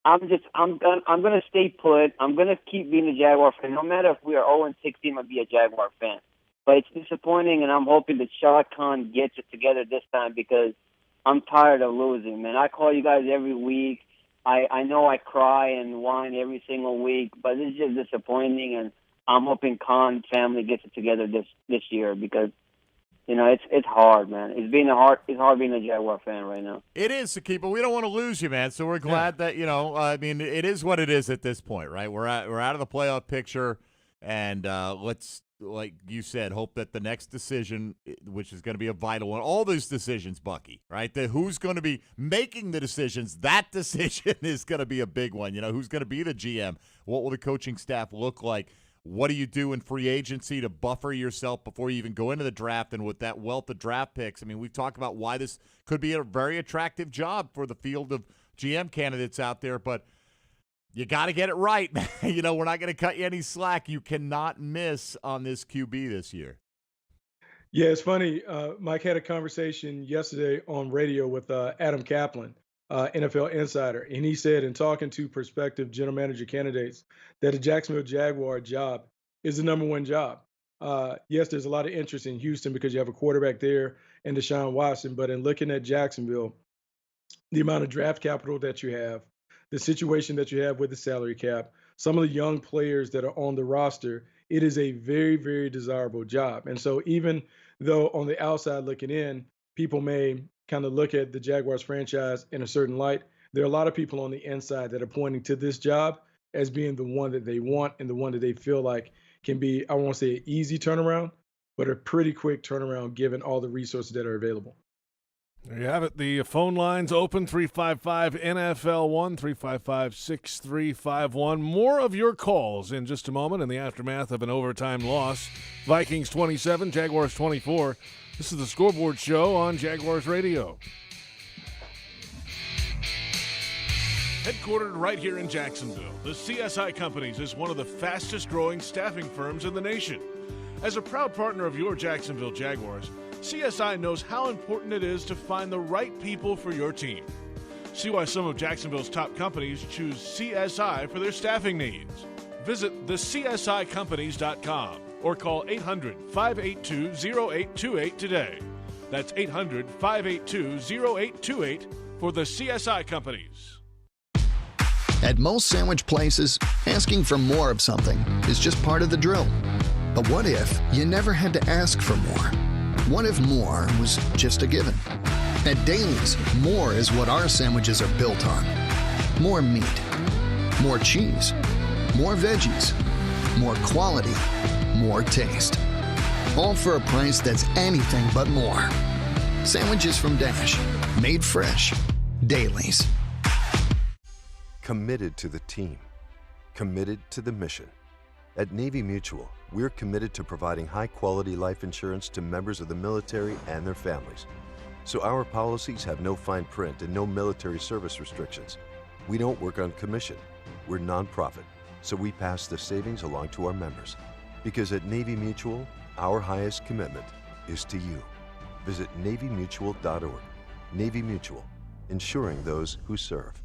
I'm going to stay put. I'm going to keep being a Jaguar fan. No matter if we are 0-16, I'm going to be a Jaguar fan. But it's disappointing, and I'm hoping that Shad Khan gets it together this time, because I'm tired of losing, man. I call you guys every week. I know I cry and whine every single week, but it's just disappointing, and I'm hoping Khan family gets it together this year, because it's hard, man. It's hard being a Jaguar fan right now.
It is, Sakiba. We don't want to lose you, man. So we're glad that it is what it is at this point, right? We're out of the playoff picture, and let's, like you said, hope that the next decision, which is going to be a vital one, all those decisions, Bucky, right? Who's going to be making the decisions? That decision is going to be a big one. Who's going to be the GM? What will the coaching staff look like? What do you do in free agency to buffer yourself before you even go into the draft? And with that wealth of draft picks, I mean, we've talked about why this could be a very attractive job for the field of GM candidates out there, but you got to get it right. We're not going to cut you any slack. You cannot miss on this QB this year.
Yeah, it's funny. Mike had a conversation yesterday on radio with Adam Kaplan, NFL insider, and he said, in talking to prospective general manager candidates, that the Jacksonville Jaguar job is the number one job. Yes, there's a lot of interest in Houston because you have a quarterback there and Deshaun Watson, but in looking at Jacksonville, the amount of draft capital that you have, the situation that you have with the salary cap, some of the young players that are on the roster, it is a very, very desirable job. And so even though on the outside looking in, people may kind of look at the Jaguars franchise in a certain light, there are a lot of people on the inside that are pointing to this job as being the one that they want and the one that they feel like can be, I won't say an easy turnaround, but a pretty quick turnaround given all the resources that are available.
There you have it. The phone lines open, 355-NFL1, 355-6351. More of your calls in just a moment in the aftermath of an overtime loss. Vikings 27, Jaguars 24. This is the Scoreboard Show on Jaguars Radio. Headquartered right here in Jacksonville, the CSI Companies is one of the fastest-growing staffing firms in the nation. As a proud partner of your Jacksonville Jaguars, CSI knows how important it is to find the right people for your team. See why some of Jacksonville's top companies choose CSI for their staffing needs. Visit thecsicompanies.com or call 800-582-0828 today. That's 800-582-0828 for the CSI Companies.
At most sandwich places, asking for more of something is just part of the drill. But what if you never had to ask for more? What if more was just a given? At Daly's, more is what our sandwiches are built on. More meat, more cheese, more veggies, more quality, more taste. All for a price that's anything but more. Sandwiches from Dash, made fresh. Daly's.
Committed to the team. Committed to the mission. At Navy Mutual, we're committed to providing high-quality life insurance to members of the military and their families. So our policies have no fine print and no military service restrictions. We don't work on commission. We're nonprofit, so we pass the savings along to our members. Because at Navy Mutual, our highest commitment is to you. Visit NavyMutual.org. Navy Mutual, insuring those who serve.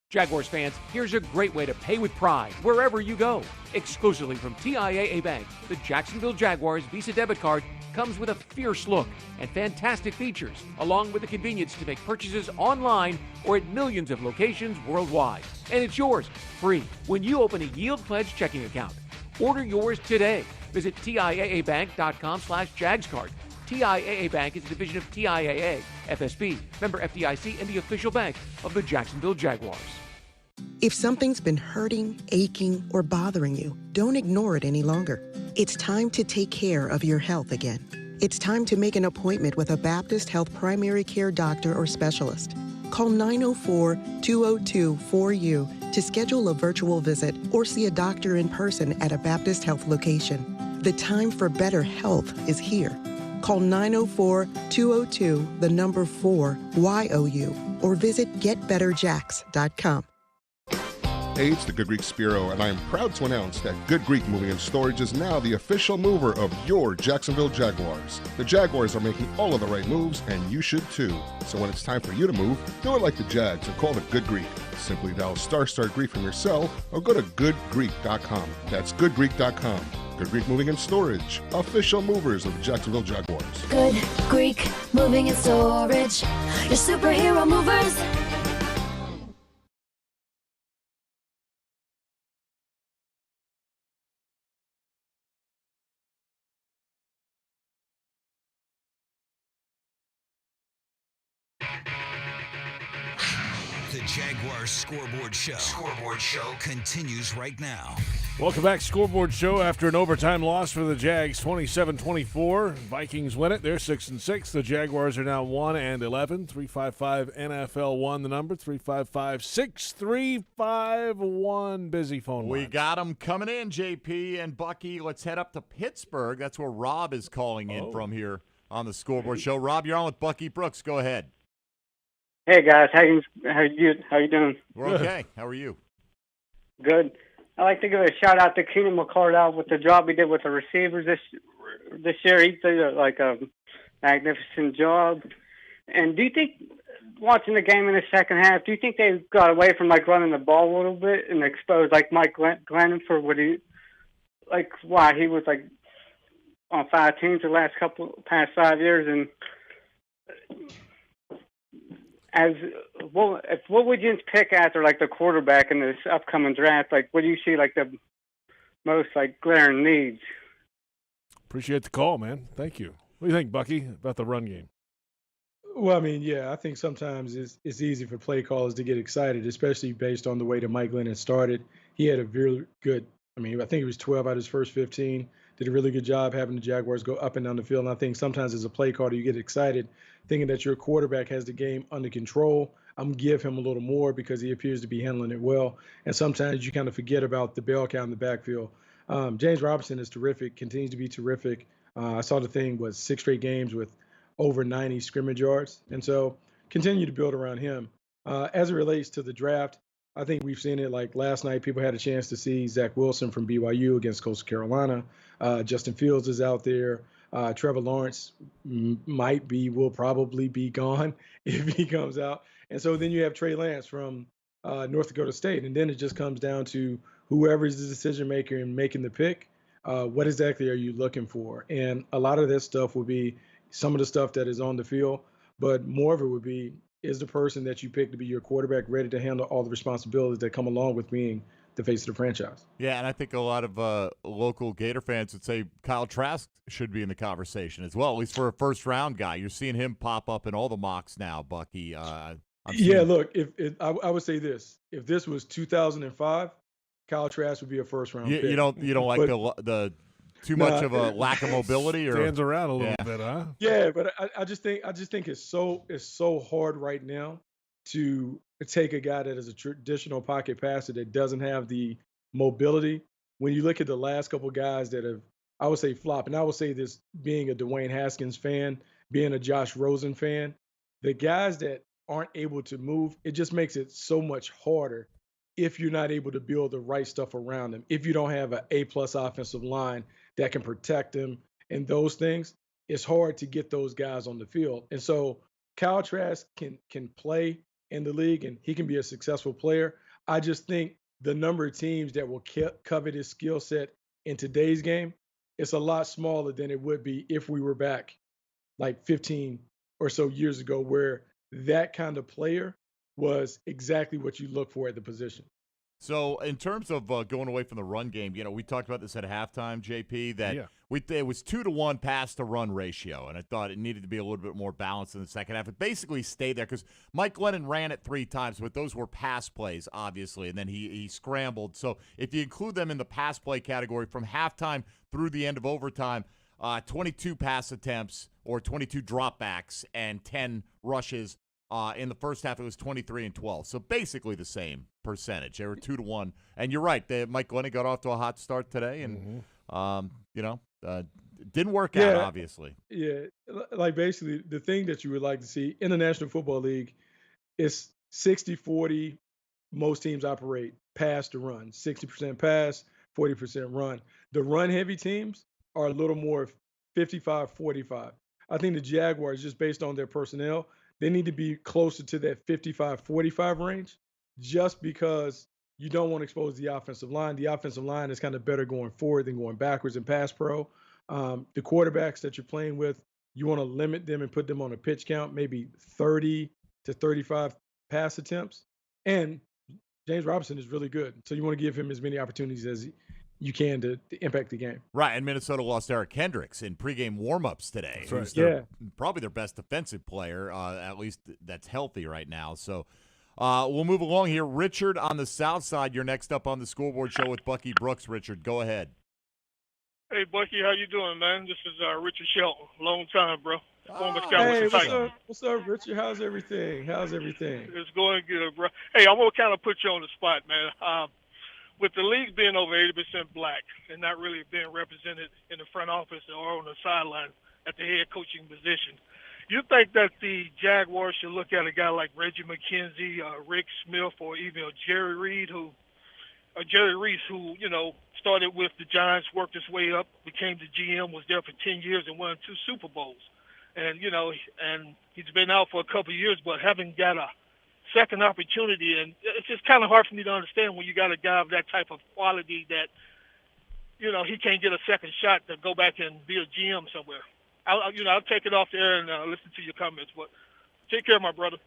Jaguars fans, here's a great way to pay with pride wherever you go. Exclusively from TIAA Bank, the Jacksonville Jaguars Visa debit card comes with a fierce look and fantastic features, along with the convenience to make purchases online or at millions of locations worldwide. And it's yours, free, when you open a Yield Pledge checking account. Order yours today. Visit TIAABank.com/JagsCard. TIAA Bank is a division of TIAA, FSB, member FDIC, and the official bank of the Jacksonville Jaguars.
If something's been hurting, aching, or bothering you, don't ignore it any longer. It's time to take care of your health again. It's time to make an appointment with a Baptist Health primary care doctor or specialist. Call 904-202-4U to schedule a virtual visit or see a doctor in person at a Baptist Health location. The time for better health is here. Call 904-202-4YOU or visit getbetterjacks.com.
Hey, it's the Good Greek Spiro, and I am proud to announce that Good Greek Moving and Storage is now the official mover of your Jacksonville Jaguars. The Jaguars are making all of the right moves, and you should too. So when it's time for you to move, do it like the Jags and call the Good Greek. Simply dial ** Greek from your cell or go to goodgreek.com. That's goodgreek.com. Good Greek Moving and Storage, official movers of the Jacksonville Jaguars.
Good Greek Moving and Storage, your superhero movers.
The Jaguars Scoreboard Show continues right now.
Welcome back, Scoreboard Show. After an overtime loss for the Jags, 27-24. Vikings win it. They're 6-6. The Jaguars are now 1-11. 355 NFL 1, the number 355-6351. Busy phone
We
lines.
got them coming in, JP and Bucky. Let's head up to Pittsburgh. That's where Rob is calling in from here on the Scoreboard Show. Rob, you're on with Bucky Brooks. Go ahead.
Hey guys, how you doing?
We're okay. How are you?
Good. I'd like to give a shout out to Keenan McCardell with the job he did with the receivers this year. He did a magnificent job. And do you think, watching the game in the second half, do you think they got away from running the ball a little bit and exposed Mike Glennon for what why he was on 5 teams the past 5 years? And what would you pick after the quarterback in this upcoming draft? What do you see the most glaring needs?
Appreciate the call, man. Thank you. What do you think, Bucky, about the run game?
Well, I mean, yeah, I think sometimes it's easy for play callers to get excited, especially based on the way that Mike Glennon started. He had a very good, I think he was 12 out of his first 15. Did a really good job having the Jaguars go up and down the field. And I think sometimes as a play caller, you get excited thinking that your quarterback has the game under control. I'm going to give him a little more because he appears to be handling it well. And sometimes you kind of forget about the bell cow in the backfield. James Robinson is terrific, continues to be terrific. I saw the thing was 6 straight games with over 90 scrimmage yards. And so continue to build around him. As it relates to the draft, I think we've seen it last night. People had a chance to see Zach Wilson from BYU against Coastal Carolina. Justin Fields is out there. Trevor Lawrence will probably be gone if he comes out. And so then you have Trey Lance from North Dakota State. And then it just comes down to whoever is the decision maker in making the pick. What exactly are you looking for? And a lot of that stuff would be some of the stuff that is on the field, but more of it would be, is the person that you pick to be your quarterback ready to handle all the responsibilities that come along with being the face of the franchise?
Yeah, and I think a lot of local Gator fans would say Kyle Trask should be in the conversation as well, at least for a first-round guy. You're seeing him pop up in all the mocks now, Bucky.
Look, I would say this. If this was 2005, Kyle Trask would be a first-round pick.
You don't like the too much of a lack of mobility, or
stands around a little bit, huh?
Yeah, but I just think it's so hard right now to take a guy that is a traditional pocket passer that doesn't have the mobility. When you look at the last couple guys that have, I would say, flopped, and I would say this being a Dwayne Haskins fan, being a Josh Rosen fan, the guys that aren't able to move, it just makes it so much harder if you're not able to build the right stuff around them. If you don't have an A-plus offensive line that can protect them and those things, it's hard to get those guys on the field. And so Kyle Trask can play in the league and he can be a successful player. I just think the number of teams that will covet his skill set in today's game, it's a lot smaller than it would be if we were back 15 or so years ago, where that kind of player was exactly what you look for at the position.
So in terms of going away from the run game, we talked about this at halftime, JP, that it was 2-to-1 pass-to-run ratio, and I thought it needed to be a little bit more balanced in the second half. It basically stayed there because Mike Glennon ran it 3 times, but those were pass plays, obviously, and then he scrambled. So if you include them in the pass play category from halftime through the end of overtime, 22 pass attempts or 22 dropbacks and 10 rushes. In the first half, it was 23 and 12. So basically the same percentage. They were 2-to-1. And you're right. Mike Glennon got off to a hot start today, and didn't work out, obviously.
Yeah, like basically the thing that you would like to see in the National Football League is 60-40. Most teams operate pass to run, 60% pass, 40% run. The run-heavy teams are a little more 55-45. I think the Jaguars, just based on their personnel, they need to be closer to that 55-45 range just because you don't want to expose the offensive line. The offensive line is kind of better going forward than going backwards in pass pro. The quarterbacks that you're playing with, you want to limit them and put them on a pitch count, maybe 30 to 35 pass attempts. And James Robinson is really good. So you want to give him as many opportunities as you can to impact the game.
Right, and Minnesota lost Eric Kendricks in pregame warmups today.
That's right.
Probably their best defensive player, at least that's healthy right now. So we'll move along here. Richard on the south side, you're next up on the Scoreboard Show with Bucky Brooks. Richard, go ahead.
Hey, Bucky, how you doing, man? This is Richard Shelton. Long time, bro.
Hey, what's up, Richard? How's everything?
It's going good, bro. Hey, I'm going to kind of put you on the spot, man. With the league being over 80% black and not really being represented in the front office or on the sideline at the head coaching position, you think that the Jaguars should look at a guy like Reggie McKenzie, Rick Smith, or even Jerry Reese, who started with the Giants, worked his way up, became the GM, was there for 10 years and won 2 Super Bowls. And, and he's been out for a couple of years, but haven't got a second opportunity, and it's just kind of hard for me to understand when you got a guy of that type of quality that, he can't get a second shot to go back and be a GM somewhere. I'll take it off there and listen to your comments, but take care, my brother.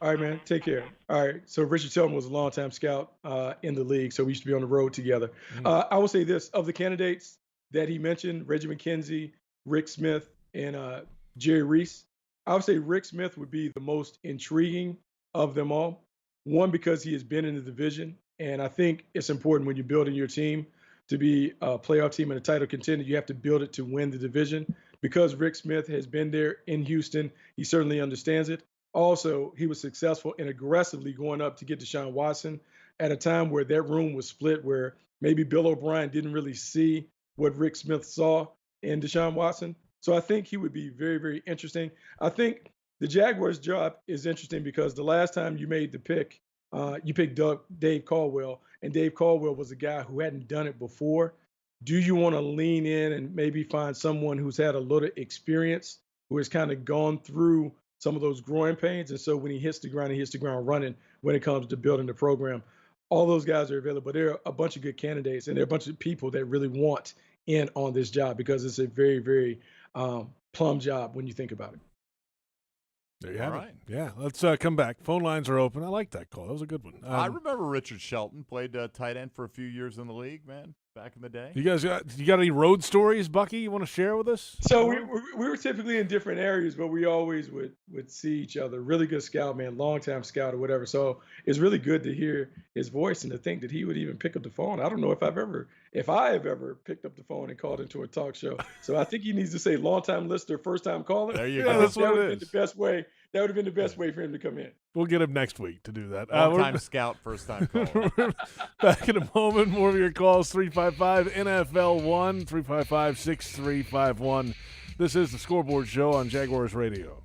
All right, man. Take care. All right. So Richard Shelton was a longtime scout in the league, so we used to be on the road together. I will say this. Of the candidates that he mentioned, Reggie McKenzie, Rick Smith, and Jerry Reese, I would say Rick Smith would be the most intriguing of them all. One, because he has been in the division, and I think it's important when you're building your team to be a playoff team and a title contender, you have to build it to win the division. Because Rick Smith has been there in Houston, he certainly understands it. Also, he was successful in aggressively going up to get Deshaun Watson at a time where that room was split, where maybe Bill O'Brien didn't really see what Rick Smith saw in Deshaun Watson. So I think he would be very, very interesting. I think the Jaguars' job is interesting because the last time you made the pick, you picked Dave Caldwell, and Dave Caldwell was a guy who hadn't done it before. Do you want to lean in and maybe find someone who's had a little experience, who has kind of gone through some of those growing pains? And so when he hits the ground running when it comes to building the program. All those guys are available. There are a bunch of good candidates, and there are a bunch of people that really want in on this job because it's a very, very plum job when you think about it.
There you have it. Yeah, let's come back. Phone lines are open. I like that call. That was a good one.
I remember Richard Shelton played tight end for a few years in the league, man, back in the day.
You got any road stories, Bucky, you want to share with us?
So we were typically in different areas, but we always would see each other. Really good scout, man, long-time scout or whatever. So it's really good to hear his voice and to think that he would even pick up the phone. I don't know if I have ever picked up the phone and called into a talk show. So I think he needs to say long-time listener, first-time caller.
There you go. That's what it is.
The best way. That would have been the best way for him to come in.
We'll get him next week to do that.
Long-time scout, first-time caller.
Back in a moment. More of your calls, 355-NFL-1, 355-6351. This is the Scoreboard Show on Jaguars Radio.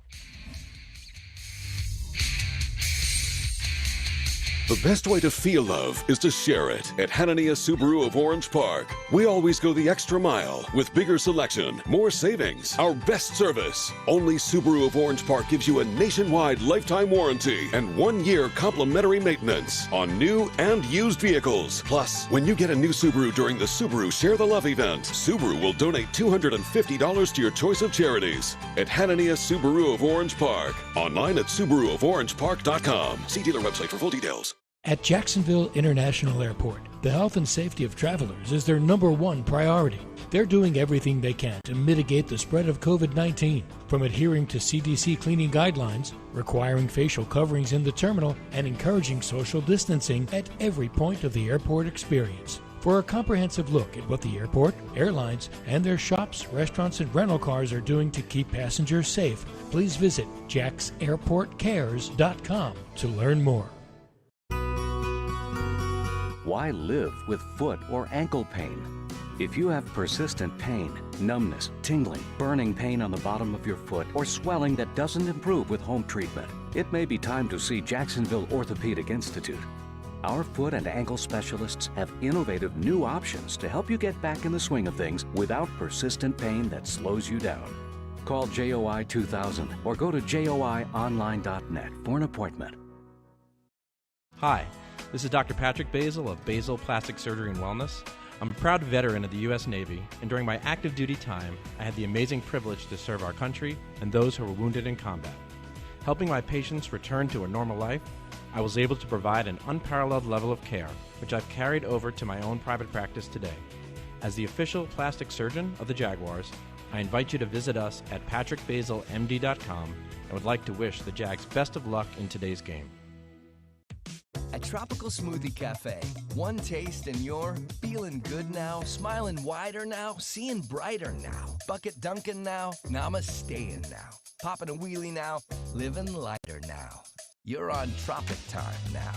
The best way to feel love is to share it. At Hanania Subaru of Orange Park, we always go the extra mile with bigger selection, more savings, our best service. Only Subaru of Orange Park gives you a nationwide lifetime warranty and 1-year complimentary maintenance on new and used vehicles. Plus, when you get a new Subaru during the Subaru Share the Love event, Subaru will donate $250 to your choice of charities. At Hanania Subaru of Orange Park. Online at SubaruofOrangePark.com. See dealer website for full details.
At Jacksonville International Airport, the health and safety of travelers is their number one priority. They're doing everything they can to mitigate the spread of COVID-19, from adhering to CDC cleaning guidelines, requiring facial coverings in the terminal, and encouraging social distancing at every point of the airport experience. For a comprehensive look at what the airport, airlines, and their shops, restaurants, and rental cars are doing to keep passengers safe, please visit jacksairportcares.com to learn more.
Why live with foot or ankle pain? If you have persistent pain, numbness, tingling, burning pain on the bottom of your foot, or swelling that doesn't improve with home treatment, it may be time to see Jacksonville Orthopedic Institute. Our foot and ankle specialists have innovative new options to help you get back in the swing of things without persistent pain that slows you down. Call JOI 2000 or go to joionline.net for an appointment.
Hi, this is Dr. Patrick Basil of Basil Plastic Surgery and Wellness. I'm a proud veteran of the U.S. Navy, and during my active duty time, I had the amazing privilege to serve our country and those who were wounded in combat. Helping my patients return to a normal life, I was able to provide an unparalleled level of care, which I've carried over to my own private practice today. As the official plastic surgeon of the Jaguars, I invite you to visit us at patrickbasilmd.com and would like to wish the Jags best of luck in today's game.
At Tropical Smoothie Cafe, one taste and you're feeling good now, smiling wider now, seeing brighter now, bucket dunking now, namasteing now, popping a wheelie now, living lighter now. You're on Tropic Time now.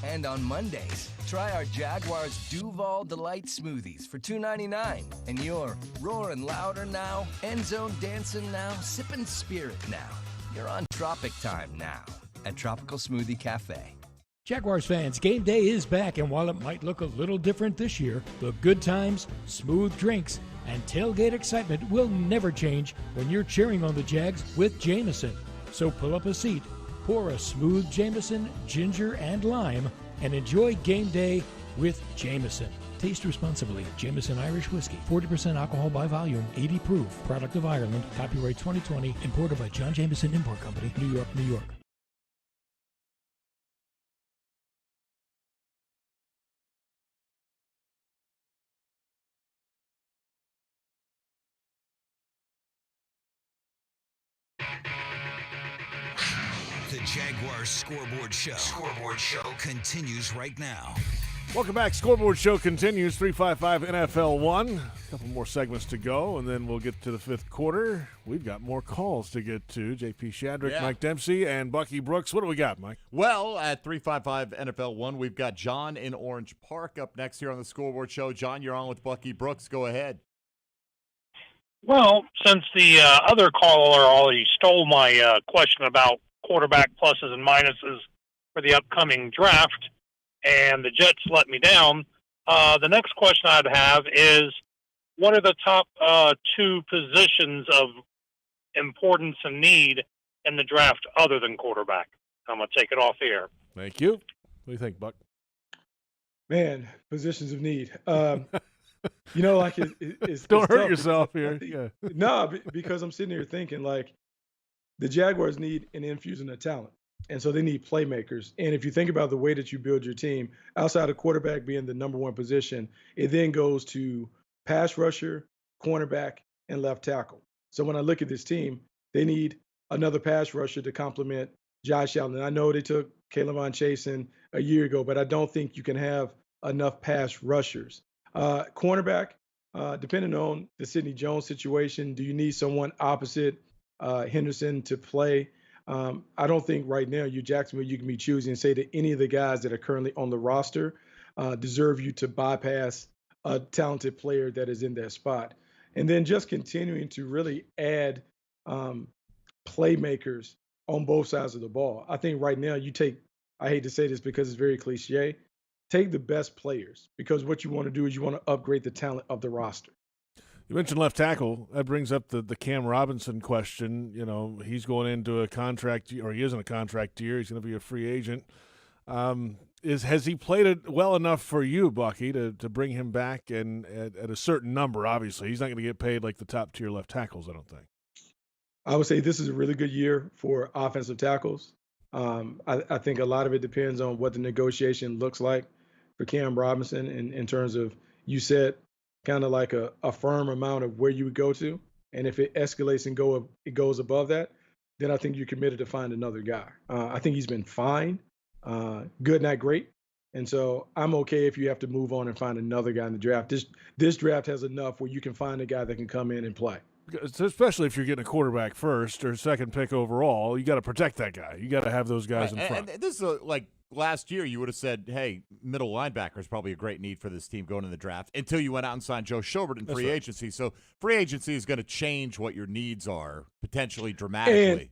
And on Mondays, try our Jaguars Duval Delight Smoothies for $2.99. And you're roaring louder now, end zone dancing now, sipping spirit now. You're on Tropic Time now at Tropical Smoothie Cafe.
Jaguars fans, game day is back, and while it might look a little different this year, the good times, smooth drinks, and tailgate excitement will never change when you're cheering on the Jags with Jameson. So pull up a seat, pour a smooth Jameson, ginger, and lime, and enjoy game day with Jameson. Taste responsibly. Jameson Irish Whiskey, 40% alcohol by volume, 80 proof. Product of Ireland. Copyright 2020. Imported by John Jameson Import Company, New York, New York.
The Jaguars Scoreboard Show continues right now.
Welcome back. Scoreboard Show continues. 355 NFL 1. A couple more segments to go, and then we'll get to the fifth quarter. We've got more calls to get to. JP Shadrick, Mike Dempsey, and Bucky Brooks. What do we got, Mike?
Well, at 355 NFL 1, we've got John in Orange Park up next here on the Scoreboard Show. John, you're on with Bucky Brooks. Go ahead.
Well, since the other caller already stole my question about quarterback pluses and minuses for the upcoming draft, and the Jets let me down, the next question I'd have is, what are the top two positions of importance and need in the draft other than quarterback? I'm going to take it off the air.
Thank you. What do you think, Buck?
Man, positions of need. You know, like it's
don't hurt
tough
yourself
because
here.
No, because I'm sitting here thinking like the Jaguars need an infusion of talent, and so they need playmakers. And if you think about the way that you build your team, outside of quarterback being the number one position, it then goes to pass rusher, cornerback, and left tackle. So when I look at this team, they need another pass rusher to complement Josh Allen. And I know they took K'Lavon Chasen a year ago, but I don't think you can have enough pass rushers. Cornerback, depending on the Sidney Jones situation, do you need someone opposite Henderson to play? I don't think right now Jacksonville, you can be choosing and say that any of the guys that are currently on the roster deserve you to bypass a talented player that is in that spot. And then just continuing to really add playmakers on both sides of the ball. I think right now I hate to say this because it's very cliche, take the best players, because what you want to do is you want to upgrade the talent of the roster.
You mentioned left tackle. That brings up the Cam Robinson question. You know, he's going into a contract, or he is in a contract year. He's going to be a free agent. Has he played it well enough for you, Bucky, to bring him back and at a certain number? Obviously, he's not going to get paid like the top tier left tackles, I don't think.
I would say this is a really good year for offensive tackles. I think a lot of it depends on what the negotiation looks like for Cam Robinson in terms of, you said, kind of like a firm amount of where you would go to. And if it escalates and it goes above that, then I think you're committed to find another guy. I think he's been fine, good, not great. And so I'm okay if you have to move on and find another guy in the draft. This draft has enough where you can find a guy that can come in and play.
Especially if you're getting a quarterback first or second pick overall, you got to protect that guy. You got to have those guys in front.
And this is like last year, you would have said, hey, middle linebacker is probably a great need for this team going in the draft until you went out and signed Joe Schobert in free agency. So free agency is going to change what your needs are potentially dramatically.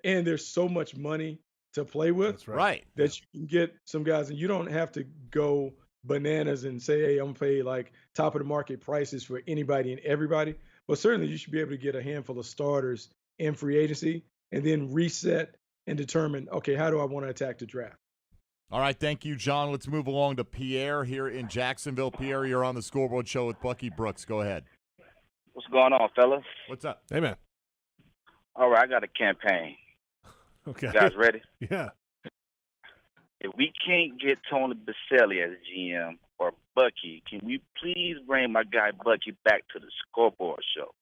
And there's so much money to play with.
That's right.
That you can get some guys, and you don't have to go bananas and say, hey, I'm going to pay like top of the market prices for anybody and everybody. But certainly you should be able to get a handful of starters in free agency and then reset and determine, okay, how do I want to attack the draft?
All right, thank you, John. Let's move along to Pierre here in Jacksonville. Pierre, you're on the Scoreboard Show with Bucky Brooks. Go ahead.
What's going on, fellas?
What's up?
Hey, man.
All right, I got a campaign.
Okay.
You guys ready?
Yeah.
If we can't get Tony Baselli as GM or Bucky, can we please bring my guy Bucky back to the Scoreboard Show?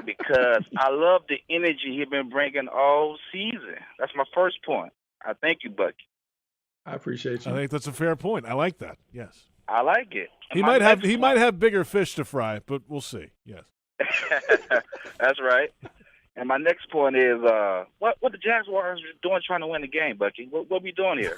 Because I love the energy he's been bringing all season. That's my first point. I thank you, Bucky.
I appreciate you.
I think that's a fair point. I like that. Yes.
I like it.
He might have bigger fish to fry, but we'll see. Yes.
That's right. And my next point is, what the Jaguars are doing trying to win the game, Bucky? What we doing here?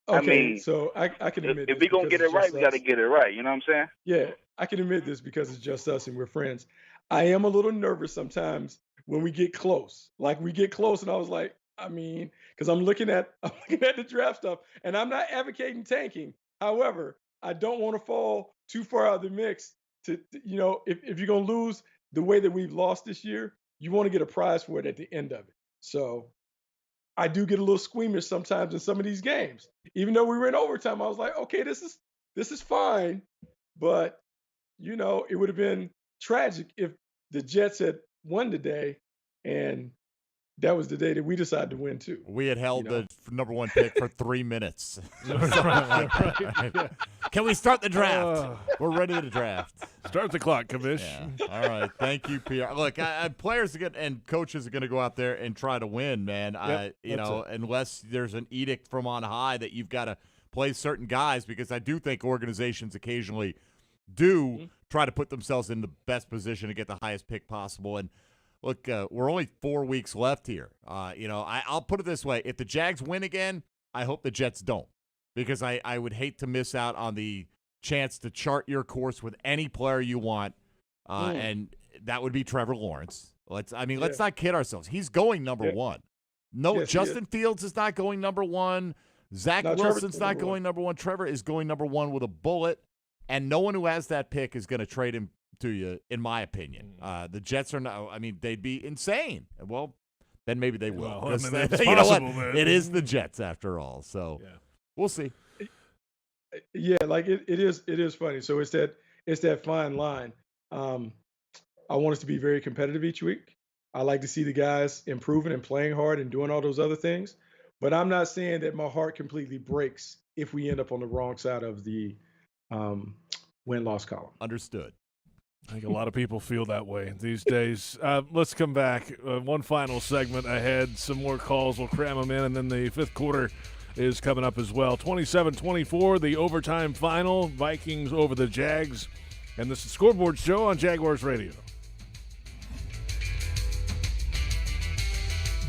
Okay,
I mean,
so I can admit
if we're going to get it right, we got to get it right. You know what I'm saying?
Yeah, I can admit this because it's just us and we're friends. I am a little nervous sometimes when we get close. Like we get close and I was like, because I'm looking at the draft stuff and I'm not advocating tanking. However, I don't want to fall too far out of the mix to if you're going to lose the way that we've lost this year, you want to get a prize for it at the end of it. So I do get a little squeamish sometimes in some of these games. Even though we were in overtime, I was like, okay, this is fine. But, it would have been tragic if the Jets had won today and that was the day that we decided to win too.
We had held the number one pick for 3 minutes.
Right.
Can we start the draft? We're ready to draft.
Start the clock, Kamish.
Yeah. All right. Thank you, Pierre. Look, players and coaches are going to go out there and try to win, man. Unless there's an edict from on high that you've got to play certain guys, because I do think organizations occasionally do try to put themselves in the best position to get the highest pick possible. And look, we're only 4 weeks left here. I'll put it this way. If the Jags win again, I hope the Jets don't, because I would hate to miss out on the chance to chart your course with any player you want, and that would be Trevor Lawrence. Let's not kid ourselves. He's going number one. No, yes, Justin Fields is not going number one. Zach Wilson's not going number one. Trevor is going number one with a bullet, and no one who has that pick is going to trade him to you, in my opinion. The Jets are not. They'd be insane. Well, then maybe they will.
Well,
you know what? It is the Jets after all. So we'll see.
Yeah, like it is funny. So it's that fine line. I want us to be very competitive each week. I like to see the guys improving and playing hard and doing all those other things. But I'm not saying that my heart completely breaks if we end up on the wrong side of the win-loss column.
Understood.
I think a lot of people feel that way these days. Let's come back. One final segment ahead. Some more calls. We'll cram them in, and then the fifth quarter is coming up as well. 27-24, the overtime final. Vikings over the Jags. And this is Scoreboard Show on Jaguars Radio.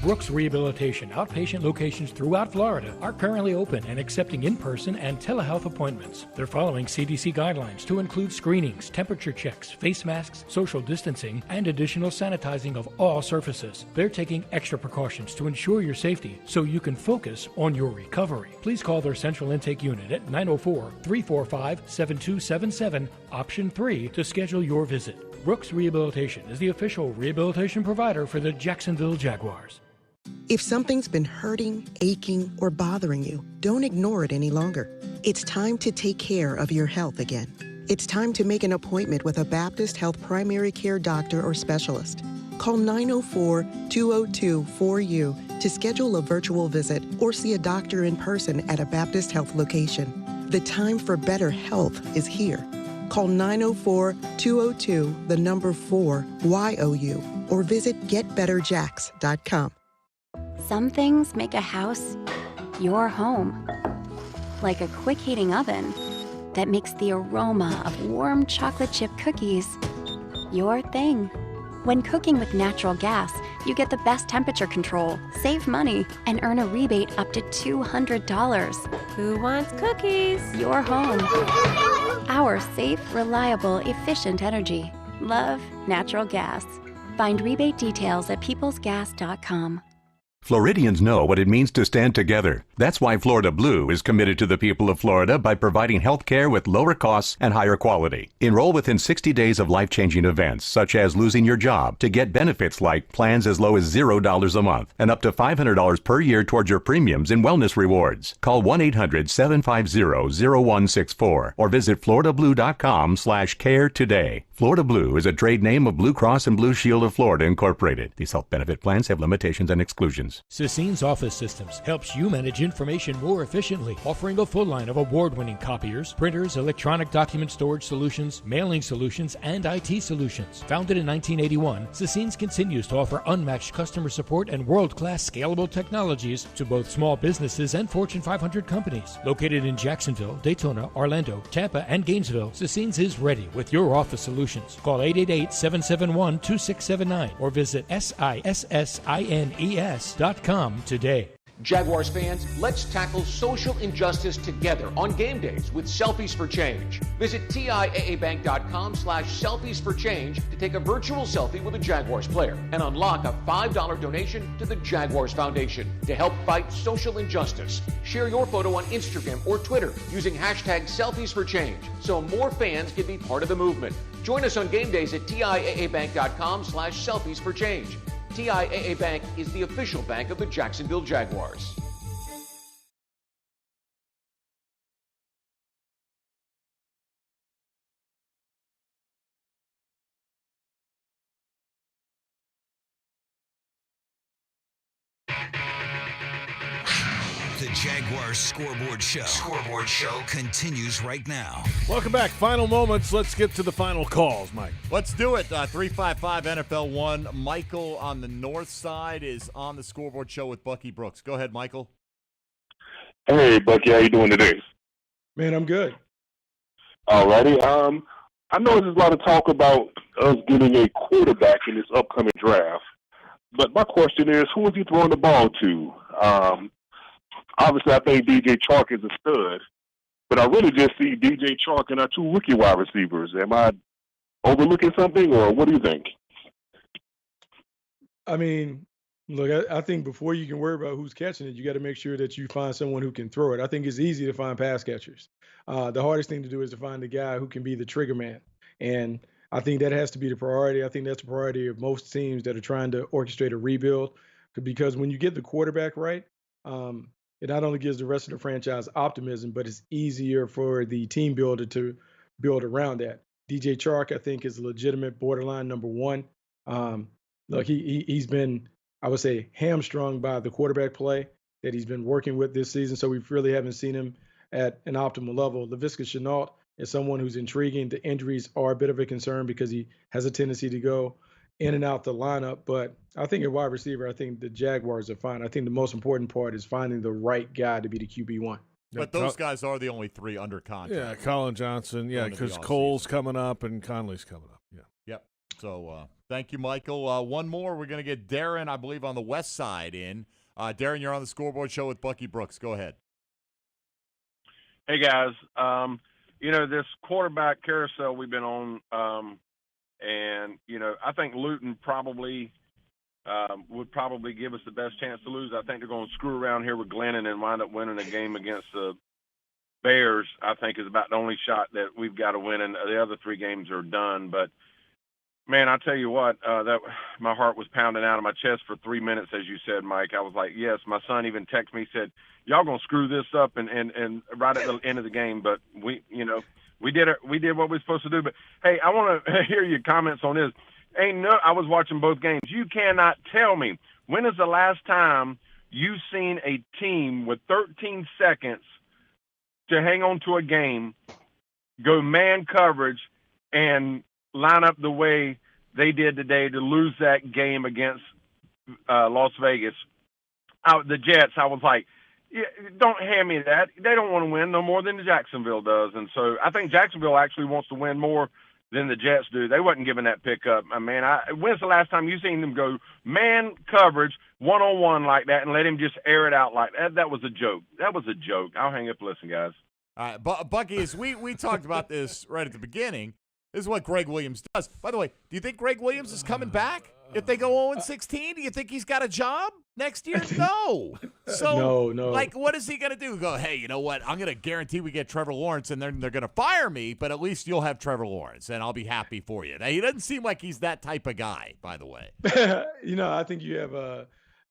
Brooks Rehabilitation outpatient locations throughout Florida are currently open and accepting in-person and telehealth appointments. They're following CDC guidelines to include screenings, temperature checks, face masks, social distancing, and additional sanitizing of all surfaces. They're taking extra precautions to ensure your safety so you can focus on your recovery. Please call their central intake unit at 904-345-7277, option 3, to schedule your visit. Brooks Rehabilitation is the official rehabilitation provider for the Jacksonville Jaguars.
If something's been hurting, aching, or bothering you, don't ignore it any longer. It's time to take care of your health again. It's time to make an appointment with a Baptist Health primary care doctor or specialist. Call 904-202-4U to schedule a virtual visit or see a doctor in person at a Baptist Health location. The time for better health is here. Call 904-202-4YOU or visit getbetterjacks.com.
Some things make a house your home. Like a quick heating oven that makes the aroma of warm chocolate chip cookies your thing. When cooking with natural gas, you get the best temperature control, save money, and earn a rebate up to $200. Who wants cookies? Your home. Our safe, reliable, efficient energy. Love natural gas. Find rebate details at peoplesgas.com.
Floridians know what it means to stand together. That's why Florida Blue is committed to the people of Florida by providing health care with lower costs and higher quality. Enroll within 60 days of life-changing events, such as losing your job, to get benefits like plans as low as $0 a month and up to $500 per year towards your premiums and wellness rewards. Call 1-800-750-0164 or visit floridablue.com/care today. Florida Blue is a trade name of Blue Cross and Blue Shield of Florida, Incorporated. These health benefit plans have limitations and exclusions.
Sassine's Office Systems helps you manage information more efficiently, offering a full line of award-winning copiers, printers, electronic document storage solutions, mailing solutions, and IT solutions. Founded in 1981, Sassine's continues to offer unmatched customer support and world-class scalable technologies to both small businesses and Fortune 500 companies. Located in Jacksonville, Daytona, Orlando, Tampa, and Gainesville, Sassine's is ready with your office solutions. Call 888-771-2679 or visit SISSINES.com today.
Jaguars fans, let's tackle social injustice together on game days with Selfies for Change. Visit TIAABank.com/selfies for change to take a virtual selfie with a Jaguars player and unlock a $5 donation to the Jaguars Foundation to help fight social injustice. Share your photo on Instagram or Twitter using hashtag Selfies for Change so more fans can be part of the movement. Join us on game days at TIAABank.com/selfies for change. TIAA Bank is the official bank of the Jacksonville Jaguars.
The Jaguars Scoreboard Show continues right now.
Welcome back. Final moments. Let's get to the final calls, Mike.
Let's do it. 355 NFL 1. Michael on the north side is on the Scoreboard Show with Bucky Brooks. Go ahead, Michael.
Hey, Bucky. How you doing today?
Man, I'm good.
All righty. I know there's a lot of talk about us getting a quarterback in this upcoming draft, but my question is, who is he throwing the ball to? Obviously, I think DJ Chark is a stud, but I really just see DJ Chark and our two rookie wide receivers. Am I overlooking something, or what do you think?
I mean, look, I think before you can worry about who's catching it, you got to make sure that you find someone who can throw it. I think it's easy to find pass catchers. The hardest thing to do is to find the guy who can be the trigger man. And I think that has to be the priority. I think that's the priority of most teams that are trying to orchestrate a rebuild, because when you get the quarterback right, it not only gives the rest of the franchise optimism, but it's easier for the team builder to build around that. DJ Chark, I think, is a legitimate borderline number one. Look, he's been, I would say, hamstrung by the quarterback play that he's been working with this season, so we really haven't seen him at an optimal level. Laviska Shenault is someone who's intriguing. The injuries are a bit of a concern because he has a tendency to go in and out the lineup, but I think at wide receiver, I think the Jaguars are fine. I think the most important part is finding the right guy to be the QB1.
But those guys are the only three under contract.
Yeah, Colin Johnson. Yeah, because Cole's coming up and Conley's coming up. Yeah.
Yep. So thank you, Michael. One more. We're going to get Darren, I believe, on the west side in. Darren, you're on the Scoreboard Show with Bucky Brooks. Go ahead.
Hey, guys. This quarterback carousel we've been on, and, I think Luton probably would probably give us the best chance to lose. I think they're going to screw around here with Glennon and wind up winning a game against the Bears. I think is about the only shot that we've got to win, and the other three games are done. But, man, I tell you what, that my heart was pounding out of my chest for 3 minutes, as you said, Mike. I was like, yes. My son even texted me, said, y'all going to screw this up and right at the end of the game. But we did what we were supposed to do. But, hey, I want to hear your comments on this. I was watching both games. You cannot tell me, when is the last time you've seen a team with 13 seconds to hang on to a game, go man coverage, and line up the way they did today to lose that game against Las Vegas? The Jets, I was like, yeah, don't hand me that. They don't want to win no more than Jacksonville does. And so I think Jacksonville actually wants to win more than the Jets do. They wasn't giving that pick up. When's the last time you seen them go man coverage, one-on-one like that, and let him just air it out like that? That was a joke. That was a joke. I'll hang up and listen, guys.
All right, Bucky, as we talked about this right at the beginning, this is what Greg Williams does. By the way, do you think Greg Williams is coming back? If they go 0-16, do you think he's got a job next year? No. So,
no.
Like, what is he going to do? Go, hey, you know what? I'm going to guarantee we get Trevor Lawrence, and they're going to fire me, but at least you'll have Trevor Lawrence, and I'll be happy for you. Now, he doesn't seem like he's that type of guy, by the way.
I think you have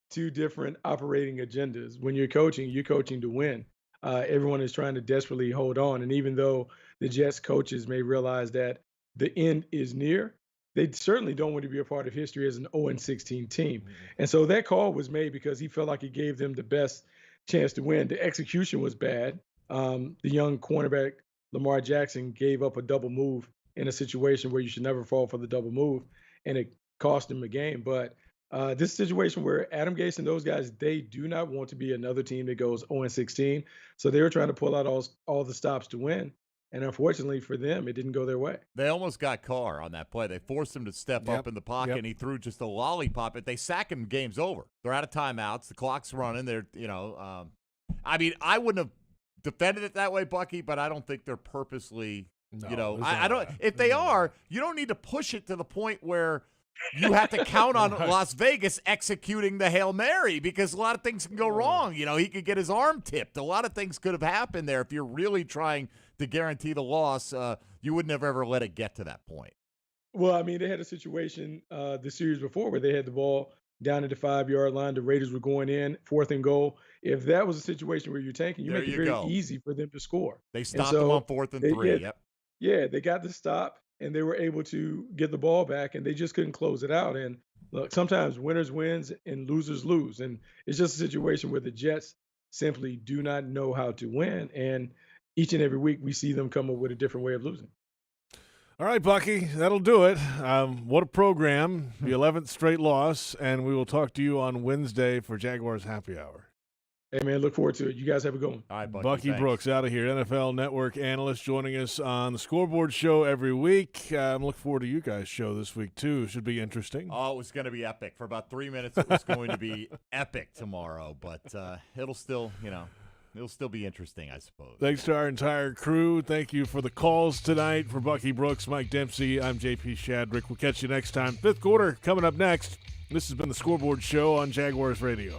two different operating agendas. When you're coaching to win. Everyone is trying to desperately hold on, and even though the Jets coaches may realize that the end is near, they certainly don't want to be a part of history as an 0-16 team. Mm-hmm. And so that call was made because he felt like it gave them the best chance to win. The execution was bad. The young cornerback, Lamar Jackson, gave up a double move in a situation where you should never fall for the double move, and it cost him a game. But this situation where Adam Gase and those guys, they do not want to be another team that goes 0-16. So they were trying to pull out all the stops to win. And unfortunately for them, it didn't go their way.
They almost got Carr on that play. They forced him to step up in the pocket, and he threw just a lollipop. If they sack him, game's over. They're out of timeouts. The clock's running. They're, I wouldn't have defended it that way, Bucky, but I don't think they're purposely, I don't. If they are, you don't need to push it to the point where you have to count on Las Vegas executing the Hail Mary, because a lot of things can go wrong. He could get his arm tipped. A lot of things could have happened there. If you're really trying to guarantee the loss, you wouldn't have ever let it get to that point.
Well, they had a situation the series before where they had the ball down at the 5-yard line. The Raiders were going in, 4th and goal. If that was a situation where you're tanking, you make it very easy for them to score.
They stopped them on 4th and 3.
Yeah, they got the stop, and they were able to get the ball back, and they just couldn't close it out. And look, sometimes winners wins and losers lose. And it's just a situation where the Jets simply do not know how to win. And each and every week we see them come up with a different way of losing.
All right, Bucky, that'll do it. What a program, the 11th straight loss, and we will talk to you on Wednesday for Jaguars Happy Hour.
Hey, man, look forward to it. You guys have a good one.
All right,
Bucky Brooks out of here, NFL Network analyst, joining us on the Scoreboard Show every week. I'm looking forward to you guys' show this week, too. Should be interesting.
Oh, it was going to be epic. For about 3 minutes, it was going to be epic tomorrow, but it'll still, it'll still be interesting, I suppose.
Thanks to our entire crew. Thank you for the calls tonight. For Bucky Brooks, Mike Dempsey, I'm JP Shadrick. We'll catch you next time. 5th quarter coming up next. This has been the Scoreboard Show on Jaguars Radio.